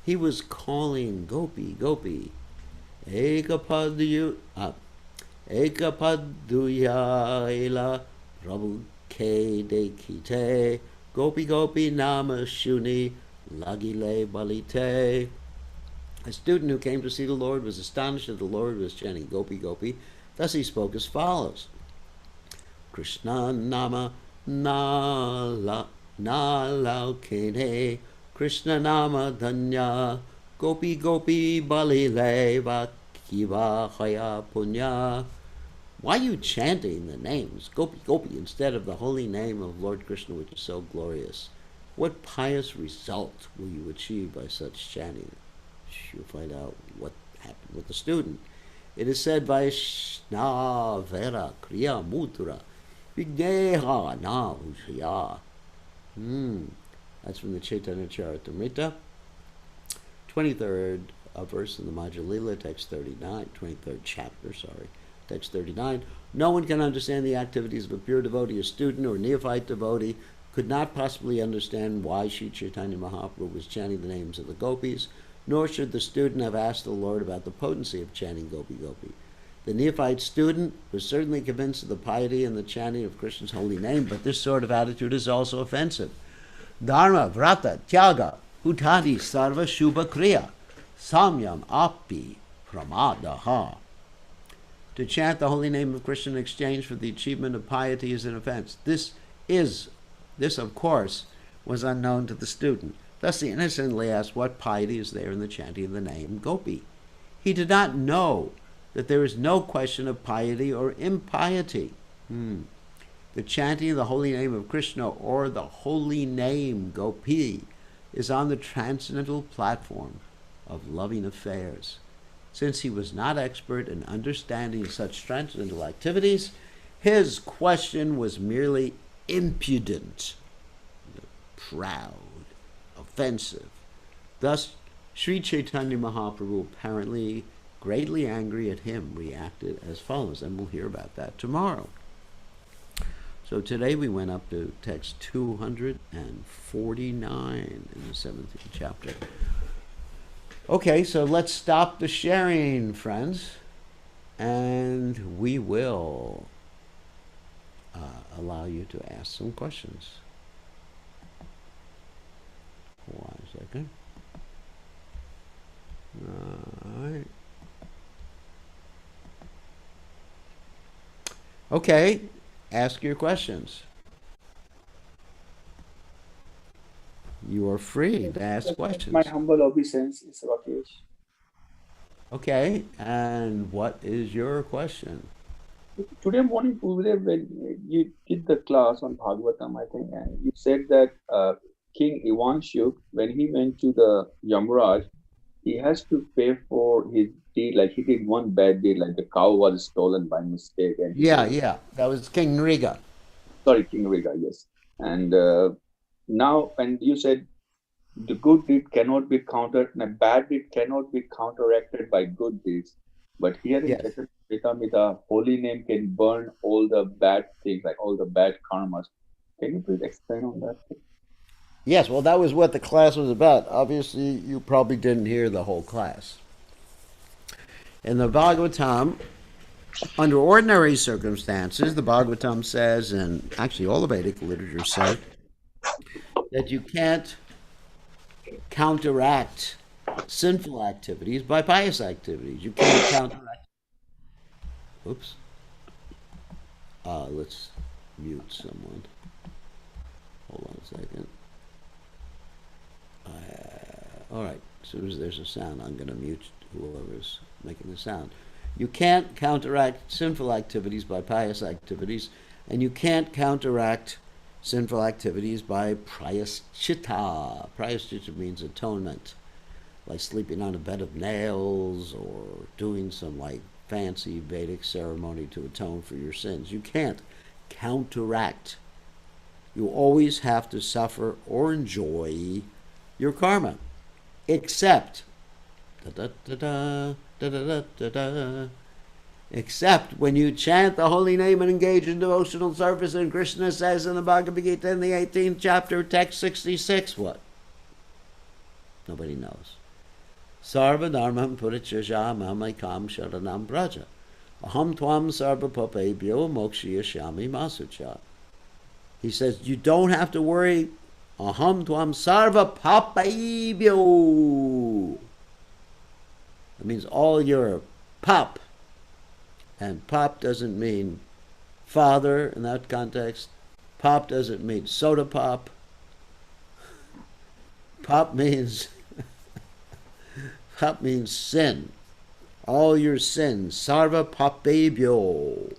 He was calling gopi, gopi. Ekapadyaila Prabhu ke dekite gopi gopi nama shuni lagile balite. A student who came to see the Lord was astonished that the Lord was chanting gopi gopi. Thus he spoke as follows: Krishna nama nala kene Krishna nama dhanya gopi gopi balile vakiva haya punya. Why are you chanting the names gopi gopi instead of the holy name of Lord Krishna, which is so glorious? What pious result will you achieve by such chanting? You'll find out what happened with the student. It is said, Vaishnavera kriya mudra vigneha na ushya. That's from the Caitanya Caritamrta, 23rd verse in the Madhya Lila, text 39, 23rd chapter, text 39. No one can understand the activities of a pure devotee. A student or neophyte devotee could not possibly understand why Sri Chaitanya Mahaprabhu was chanting the names of the gopis, nor should the student have asked the Lord about the potency of chanting gopi gopi. The neophyte student was certainly convinced of the piety and the chanting of Krishna's holy name, but this sort of attitude is also offensive. Dharma, vrata, tyaga, hutadi sarva shubha kriya, samyam api pramadaha. To chant the holy name of Krishna in exchange for the achievement of piety is an offense. This, of course, was unknown to the student. Thus he innocently asked what piety is there in the chanting of the name Gopi. He did not know that there is no question of piety or impiety. The chanting of the holy name of Krishna, or the holy name Gopi, is on the transcendental platform of loving affairs. Since he was not expert in understanding such transcendental activities, his question was merely impudent, proud, offensive. Thus, Sri Chaitanya Mahaprabhu, apparently greatly angry at him, reacted as follows, and we'll hear about that tomorrow. So today we went up to text 249 in the 17th chapter. Okay, so let's stop the sharing, friends, and we will allow you to ask some questions. 1 second. All right. Okay, ask your questions. You are free to ask questions. My humble obeisance is Rakesh. Okay, and what is your question? Today morning, Uday, when you did the class on Bhagavatam, I think, and you said that King Ivanshuk, when he went to the Yamraj, he has to pay for his deed. Like he did one bad deed, like the cow was stolen by mistake. And Yeah, that was King Nriga. Sorry, King Riga, yes. And now, and you said the good deed cannot be countered, and a bad deed cannot be counteracted by good deeds. But here in Yes. Caritamrta, holy name can burn all the bad things, like all the bad karmas. Can you please explain on that? Yes, well, that was what the class was about. Obviously, you probably didn't hear the whole class. In the Bhagavatam, under ordinary circumstances, the Bhagavatam says, and actually all the Vedic literature says, that you can't counteract sinful activities by pious activities. You can't counteract. Oops. Let's mute someone. Hold on a second. All right. As soon as there's a sound, I'm going to mute whoever's making the sound. You can't counteract sinful activities by pious activities, and you can't counteract sinful activities by prayaschitta. Prayaschitta means atonement, like sleeping on a bed of nails or doing some like fancy Vedic ceremony to atone for your sins. You can't counteract. You always have to suffer or enjoy your karma, except da, da, da, da, da, da, da, da, except when you chant the holy name and engage in devotional service. And Krishna says in the Bhagavad Gita in the 18th chapter, text 66, what? Nobody knows. Sarva dharmam purichaja mamayakam sharanam braja. Aham tvam sarva papebhyo mokshiyashyami masucha. He says, you don't have to worry. Aham tvam sarva papebhyo. That means all your pap. And pop doesn't mean father in that context. Pop doesn't mean soda pop. Pop means pop means sin. All your sins. Sarva papebhyo.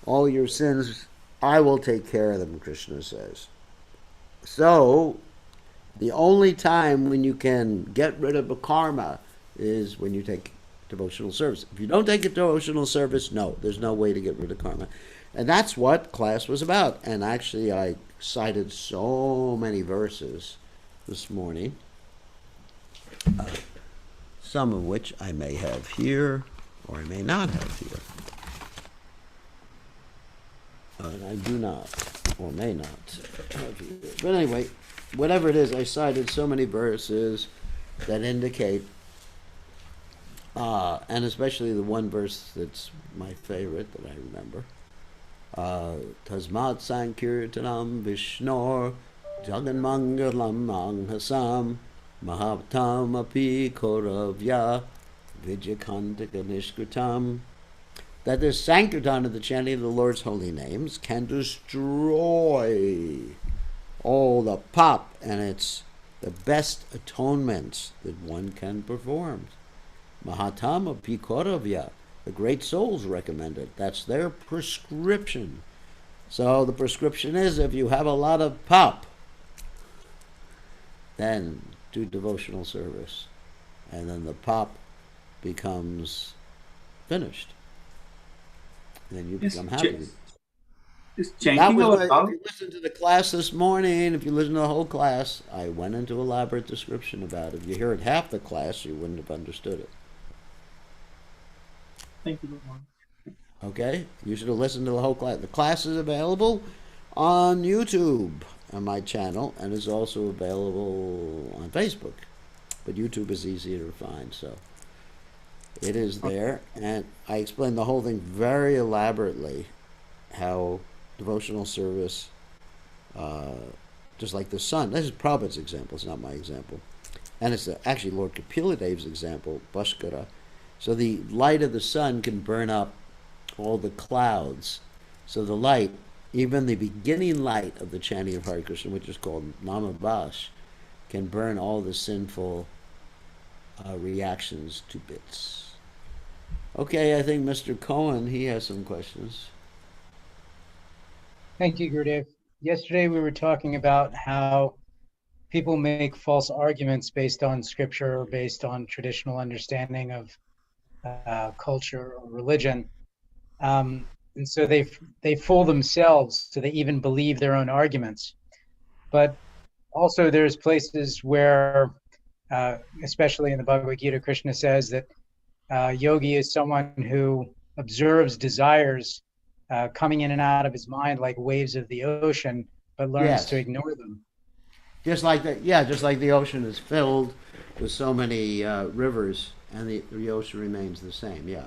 All your sins, I will take care of them, Krishna says. So, the only time when you can get rid of a karma is when you take devotional service. If you don't take a devotional service, no, there's no way to get rid of karma. And that's what class was about. And actually, I cited so many verses this morning, some of which I may have here or I may not have here. And I do not or may not have here. But anyway, whatever it is, I cited so many verses that indicate and especially the one verse that's my favorite that I remember. Tasmat Sankirtanam Vishnor Jaganmangalam Manghasam Mahabtam Api Koravya Vijayantika Nishkritam. That the Sankirtan of the chanting of the Lord's holy names can destroy all the pop, and it's the best atonement that one can perform. Mahatama Pikoravya, the great souls recommend it. That's their prescription. So the prescription is if you have a lot of pop, then do devotional service. And then the pop becomes finished. And then you become happy. Is That chanting was our what, vow? if you listen to the class this morning, if you listen to the whole class, I went into elaborate description about it. If you heard half the class, you wouldn't have understood it. Thank you very much. Okay? You should have listened to the whole class. The class is available on YouTube on my channel and is also available on Facebook. But YouTube is easier to find, so it is there. And I explained the whole thing very elaborately, how devotional service, just like the sun. This is Prabhupada's example, it's not my example. And it's actually Lord Kapiladev's example, Bhaskara. So the light of the sun can burn up all the clouds. So the light, even the beginning light of the chanting of Hare Krishna, which is called Namavash, can burn all the sinful reactions to bits. Okay, I think Mr. Cohen, he has some questions. Thank you, Gurudev. Yesterday we were talking about how people make false arguments based on scripture or based on traditional understanding of culture or religion. And so they fool themselves, so they even believe their own arguments. But also there's places where, especially in the Bhagavad Gita, Krishna says that Yogi is someone who observes desires coming in and out of his mind like waves of the ocean, but learns to Yes. ignore them. Just like that, yeah, just like the ocean is filled with so many rivers, and the ocean remains the same. Yeah.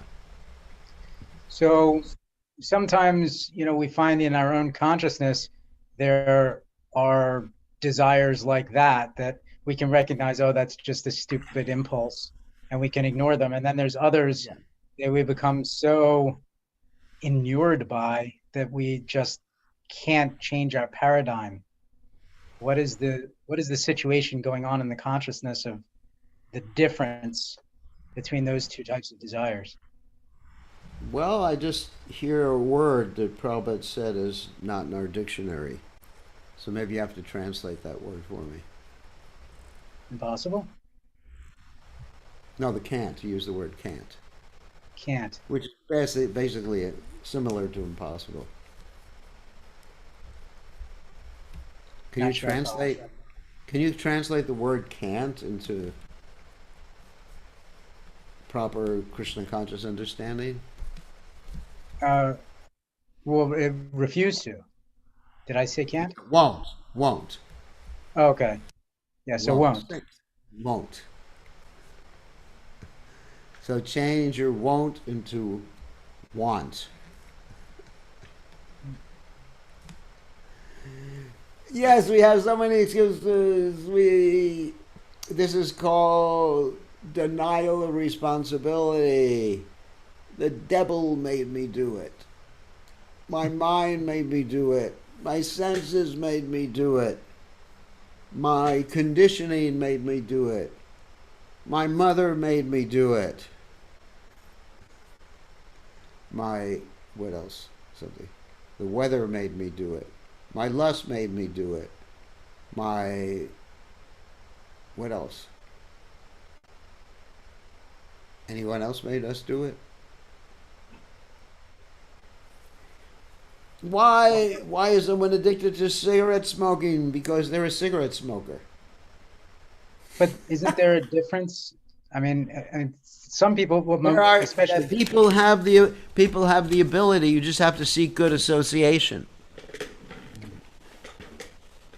So sometimes, we find in our own consciousness there are desires like that we can recognize, oh, that's just a stupid impulse, and we can ignore them. And then there's others Yeah. that we become so inured by that we just can't change our paradigm. What is the situation going on in the consciousness of the difference between those two types of desires? Well, I just hear a word that Prabhupada said is not in our dictionary, so maybe you have to translate that word for me. Impossible? No, the can't. You use the word can't, Can't. which is basically similar to impossible. Can you Not sure I follow. translate? Can you translate the word can't into proper Krishna conscious understanding? Uh, well, it refused to. Did I say can't? Won't, Oh, okay. Yeah, so won't, won't. won't. So change your won't into want. Yes, we have so many excuses. This is called denial of responsibility. The devil made me do it. My mind made me do it. My senses made me do it. My conditioning made me do it. My mother made me do it. What else? Something. The weather made me do it. My lust made me do it. What else? Anyone else made us do it? Why is someone addicted to cigarette smoking? Because they're a cigarette smoker. But isn't there a difference? I mean, some people, There are especially, people have the ability. You just have to seek good association.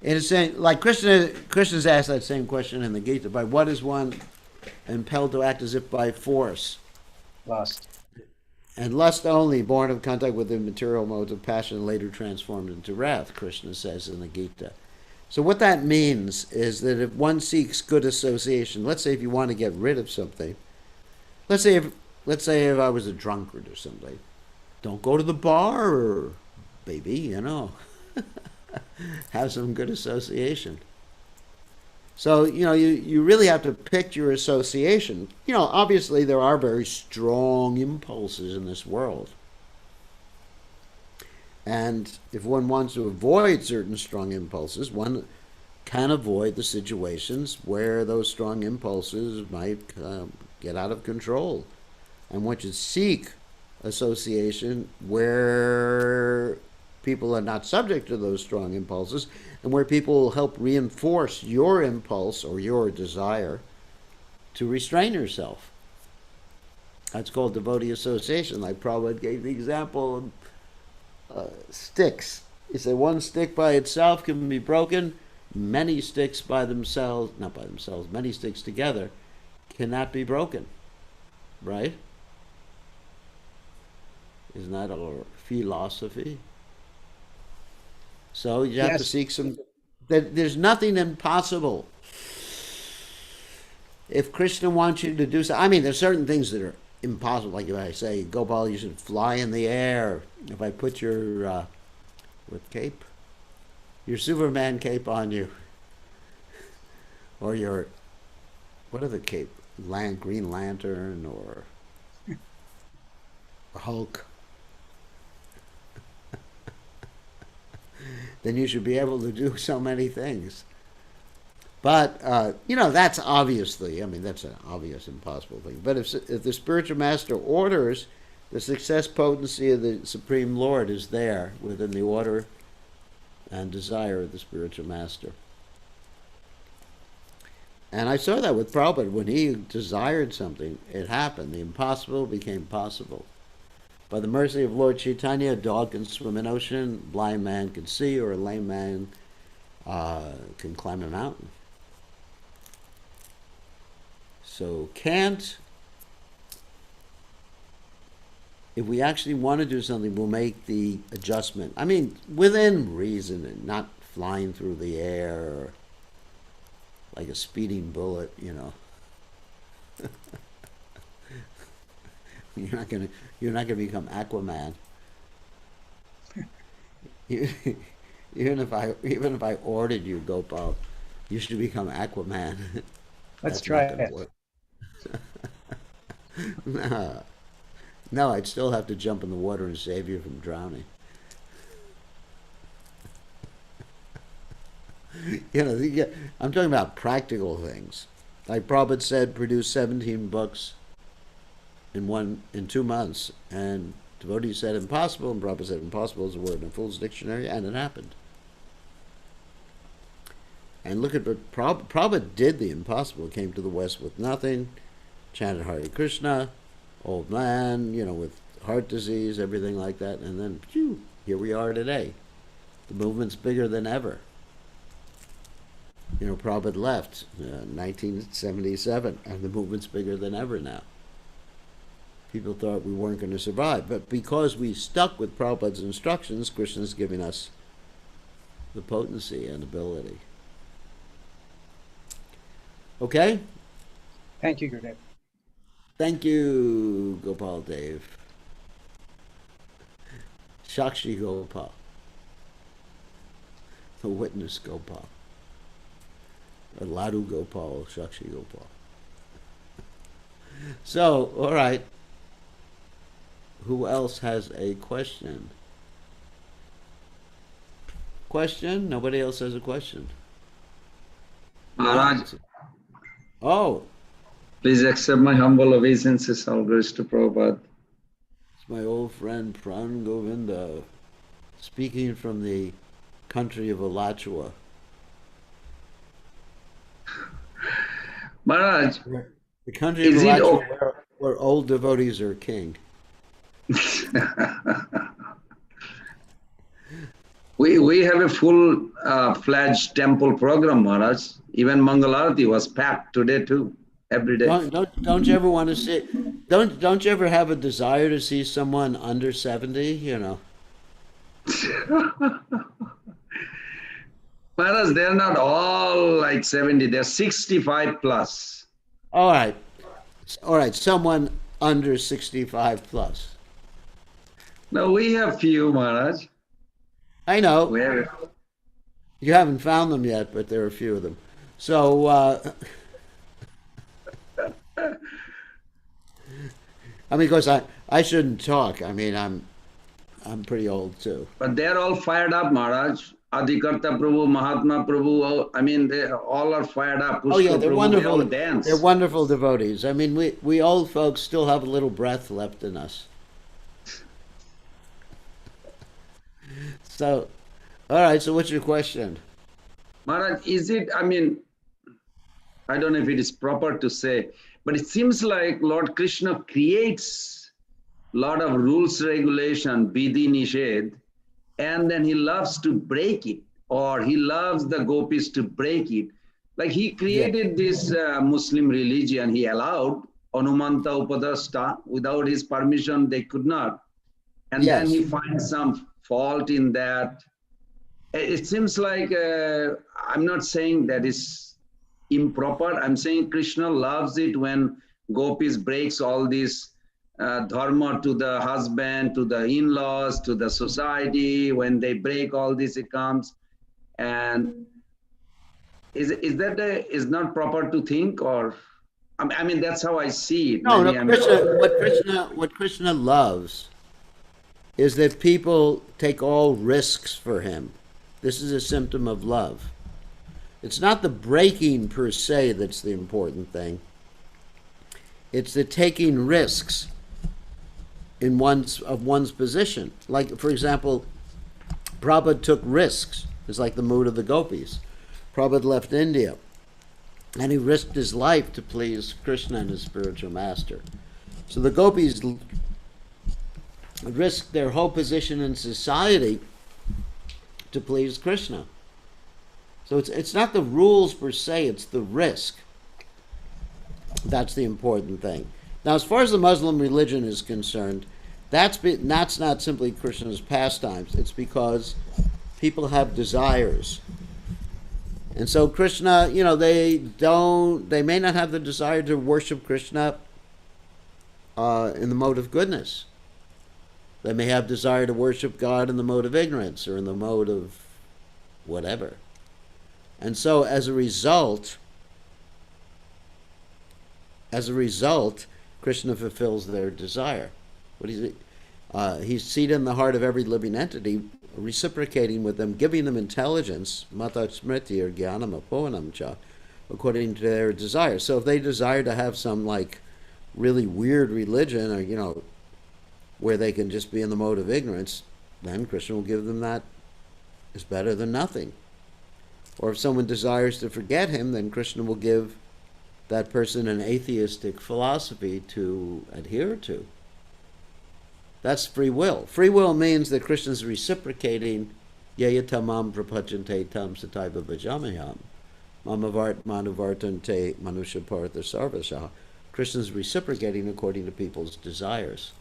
In a sense, like Krishna's asked that same question in the Gita. By what is one impelled to act as if by force? lust. And lust only, born of contact with the material modes of passion, later transformed into wrath, Krishna says in the Gita. So what that means is that if one seeks good association, let's say if you want to get rid of something, let's say if I was a drunkard or something, don't go to the bar, baby, have some good association. So, you really have to pick your association. Obviously there are very strong impulses in this world. And if one wants to avoid certain strong impulses, one can avoid the situations where those strong impulses might get out of control. And one should seek association where people are not subject to those strong impulses, and where people will help reinforce your impulse or your desire to restrain yourself. That's called devotee association. Like Prabhupada gave the example of sticks. He said one stick by itself can be broken, many sticks by themselves, not by themselves, many sticks together cannot be broken. Right? Isn't that our philosophy? So you have to Yes. seek there's nothing impossible. If Krishna wants you to do so, I mean, there's certain things that are impossible. Like if I say, Gopal, you should fly in the air. If I put your, what cape? Your Superman cape on you. Or your, what other cape? Green Lantern or Hulk. Then you should be able to do so many things. But, that's obviously, that's an obvious impossible thing. But if the spiritual master orders, the success potency of the Supreme Lord is there within the order and desire of the spiritual master. And I saw that with Prabhupada. When he desired something, it happened. The impossible became possible. By the mercy of Lord Caitanya, a dog can swim an ocean, a blind man can see, or a lame man can climb a mountain. So can't, if we actually want to do something, we'll make the adjustment. I mean, within reason and not flying through the air like a speeding bullet, you know. You're not gonna become Aquaman. Even if I ordered you, Gopal, you should become Aquaman. Let's That's try not gonna it. work. No, no, I'd still have to jump in the water and save you from drowning. You know, I'm talking about practical things. Like Prabhupada said, produce 17 books in 2 months, and devotees said impossible, and Prabhupada said impossible is a word in a fool's dictionary, and it happened. And look at what Prabhupada did the impossible. Came to the West with nothing, chanted Hare Krishna, old man, you know, with heart disease, everything like that, and then phew, here we are today. The movement's bigger than ever. You know, Prabhupada left 1977, and the movement's bigger than ever now. People thought we weren't going to survive, but because we stuck with Prabhupada's instructions, Krishna's giving us the potency and ability. Okay? Thank you, Gurudev. Thank you, Gopal Dev. Shakshi Gopal. The witness Gopal. Or Ladu Gopal, Shakshi Gopal. So, all right. Who else has a question? Question? Nobody else has a question. Maharaj, Oh, please accept my humble obeisances, all grace to Prabhupada. it's my old friend Pran Govinda speaking from the country of Alachua. Maharaj, The country of is it Alachua where old devotees are king. we have a full fledged temple program, Maharaj. Even Mangalarati was packed today too, every day. Don't you ever want to see? Don't you ever have a desire to see someone under 70? You know. Maharaj, they're not all like 70, they're 65 plus. All right, someone under 65 plus. Now we have few, Maharaj. I know. We have You haven't found them yet, but there are a few of them. So, I mean, because I shouldn't talk. I mean, I'm pretty old too. but they're all fired up, Maharaj. Adikarta Prabhu, Mahatma Prabhu, I mean, they all are fired up. Oh yeah, Pushpa they're Prabhu, wonderful. They all dance. They're wonderful devotees. I mean, we old folks still have a little breath left in us. So, all right. So, what's your question? Maharaj, is it, I mean, I don't know if it is proper to say, but it seems like Lord Krishna creates a lot of rules, regulation, Vidhi Nished, and then he loves to break it, or he loves the gopis to break it. Like he created this Muslim religion, he allowed Anumanta Upadasta, without his permission, they could not. And then Yes. he finds some fault in that. It seems like, I'm not saying that is improper. I'm saying Krishna loves it when gopis breaks all this dharma to the husband, to the in-laws, to the society. When they break all this, it comes. And is not proper to think, or I mean that's how I see it. No, Maybe what Krishna loves is that people take all risks for him. This is a symptom of love. It's not the breaking per se that's the important thing. It's the taking risks in one's position. Like, for example, Prabhupada took risks. It's like the mood of the gopis. Prabhupada left India. And he risked his life to please Krishna and his spiritual master. So the gopis risked their whole position in society to please Krishna. So it's not the rules per se, it's the risk. That's the important thing. Now, as far as the Muslim religion is concerned, that's not simply Krishna's pastimes. It's because people have desires. And so Krishna, they may not have the desire to worship Krishna in the mode of goodness. They may have desire to worship God in the mode of ignorance or in the mode of whatever. And so as a result, Krishna fulfills their desire. What is it? He's seated in the heart of every living entity, reciprocating with them, giving them intelligence, mata smriti or jnanam apohanam cha, according to their desire. So if they desire to have some really weird religion, or where they can just be in the mode of ignorance, then Krishna will give them that. Is better than nothing. Or if someone desires to forget him, then Krishna will give that person an atheistic philosophy to adhere to. That's free will. Free will means that Krishna is reciprocating yaya tamam prapachante tam sataiva bhajamaham mamavart manuvartante manusha partha sarvasha. Krishna is reciprocating according to people's desires.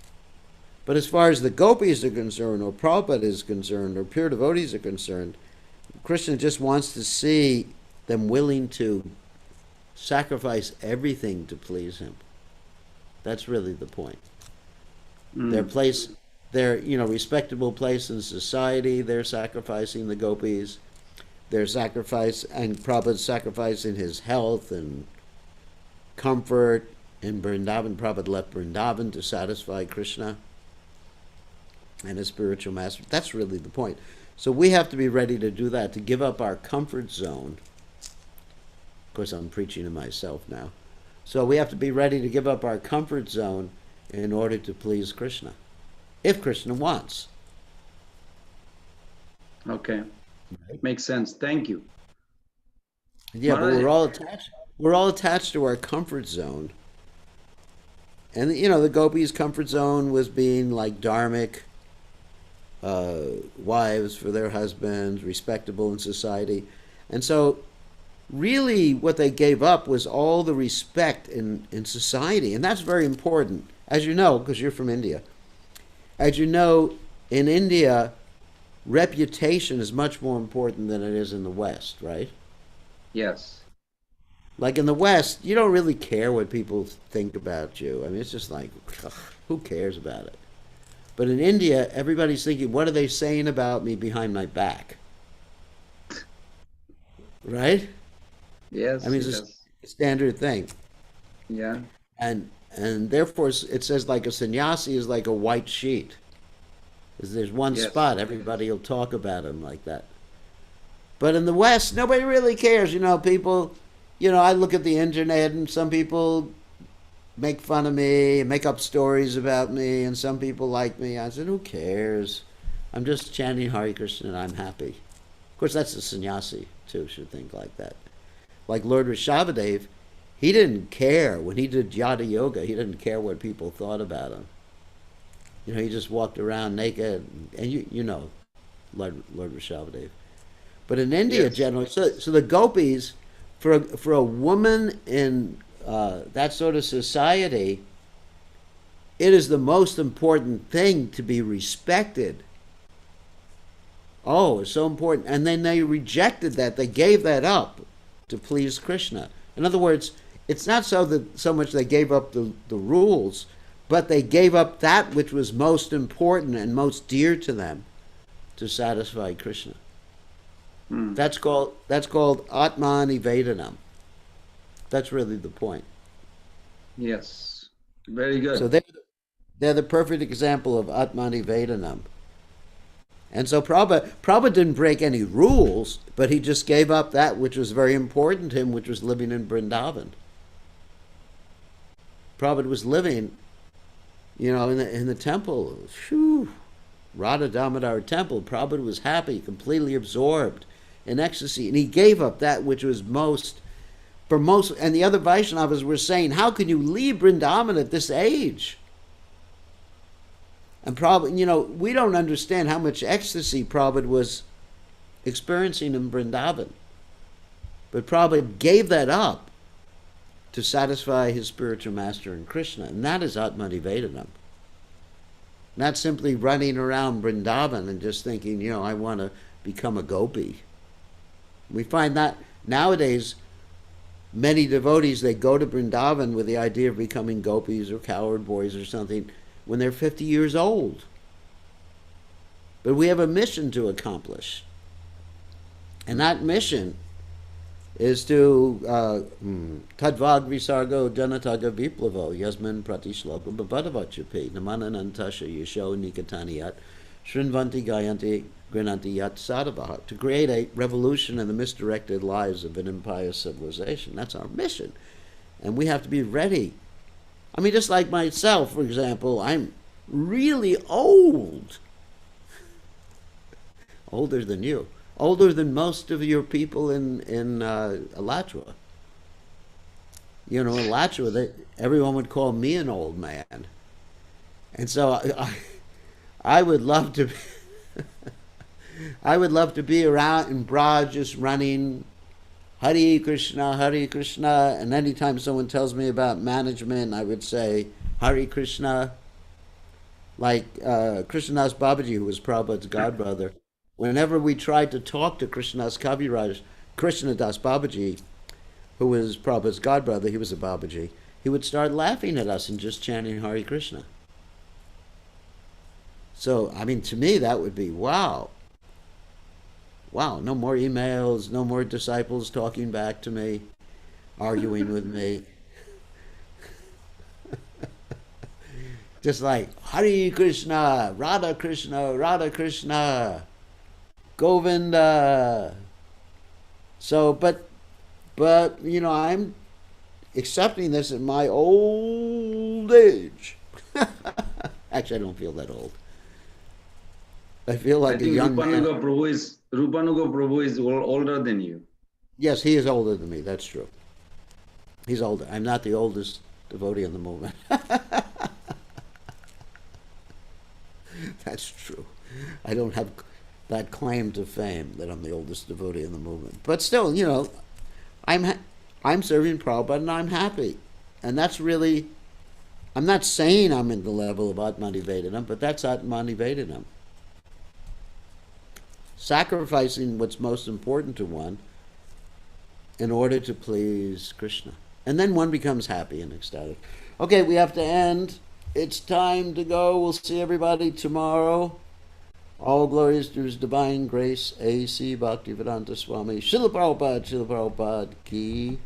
But as far as the gopis are concerned, or Prabhupada is concerned, or pure devotees are concerned, Krishna just wants to see them willing to sacrifice everything to please him. That's really the point. Their place, their respectable place in society, they're sacrificing the gopis. Their sacrifice, and Prabhupada's sacrificing his health and comfort in Vrindavan. Prabhupada left Vrindavan to satisfy Krishna and his spiritual master. That's really the point. So we have to be ready to do that, to give up our comfort zone. Of course, I'm preaching to myself now. So we have to be ready to give up our comfort zone in order to please Krishna, if Krishna wants. Okay. Makes sense. Thank you. Yeah, but we're all attached. We're all attached to our comfort zone. And the gopis' comfort zone was being like dharmic wives for their husbands, respectable in society. And so really what they gave up was all the respect in society. And that's very important. As you know, because you're from India. As you know, in India, reputation is much more important than it is in the West, right? Yes. Like in the West, you don't really care what people think about you. I mean, it's just like, ugh, who cares about it? But in India, everybody's thinking, what are they saying about me behind my back? Right? Yes. I mean, it's a standard thing. Yeah. And therefore, it says like a sannyasi is like a white sheet. Because there's one spot, everybody will talk about him like that. But in the West, nobody really cares. People, I look at the internet and some people make fun of me, make up stories about me, and some people like me. I said, who cares? I'm just chanting Hare Krishna and I'm happy. Of course, that's a sannyasi, too, should think like that. Like Lord Rishabhadev, he didn't care. When he did Yada Yoga, he didn't care what people thought about him. He just walked around naked, and you know Lord Rishabhadev. But in India, generally, so the gopis, for a woman in that sort of society, it is the most important thing to be respected. Oh, it's so important. And then they rejected that. They gave that up to please Krishna. In other words, it's not so much they gave up the rules, but they gave up that which was most important and most dear to them to satisfy Krishna. That's called Atman Nivedanam. That's really the point. Yes. Very good. So they're the perfect example of Atman Nivedanam. And so Prabhupada didn't break any rules, but he just gave up that which was very important to him, which was living in Vrindavan. Prabhupada was living, in the temple. Whew, Radha Damodar temple. Prabhupada was happy, completely absorbed in ecstasy, and he gave up that which was most for most, and the other Vaishnavas were saying, how can you leave Vrindavan at this age? And probably, we don't understand how much ecstasy Prabhupada was experiencing in Vrindavan, but Prabhupada gave that up to satisfy his spiritual master in Krishna, and that is Atmanivedanam. Not simply running around Vrindavan and just thinking, I want to become a gopi. We find that nowadays, many devotees, they go to Vrindavan with the idea of becoming gopis or cowherd boys or something when they're 50 years old. But we have a mission to accomplish. And that mission is to Tadvag Visargo Janataga Viplavo Yasmin Pratishloko Bhavadavachapi Namananantasha Yasho Nikataniyat Shrinvanti Gayanti Grinanti Yat Sadavaha, to create a revolution in the misdirected lives of an impious civilization. That's our mission. And we have to be ready. I mean, just like myself, for example, I'm really old. Older than you. Older than most of your people in Alachua. In Alachua, everyone would call me an old man. And so I would love to I would love to be around in Braj just running Hare Krishna, and anytime someone tells me about management, I would say Hare Krishna. Like Krishnadas Babaji, who was Prabhupada's godbrother, whenever we tried to talk to Krishnadas Kaviraj, Krishnadas Babaji, who was Prabhupada's godbrother, he was a Babaji, he would start laughing at us and just chanting Hare Krishna. So, I mean, to me, that would be wow. Wow, no more emails, no more disciples talking back to me, arguing with me. Just like, Hare Krishna, Radha Krishna, Govinda. So, but I'm accepting this at my old age. Actually, I don't feel that old. I feel like a young man. Rupanuga Prabhu is older than you. Yes, he is older than me. That's true. He's older. I'm not the oldest devotee in the movement. That's true. I don't have that claim to fame that I'm the oldest devotee in the movement. But still, I'm serving Prabhupada and I'm happy. And that's really, I'm not saying I'm in the level of Atmanivedanam, but that's Atmanivedanam. Sacrificing what's most important to one in order to please Krishna. And then one becomes happy and ecstatic. Okay, we have to end. It's time to go. We'll see everybody tomorrow. All glories to His divine grace. A.C. Bhaktivedanta Swami. Srila Prabhupada ki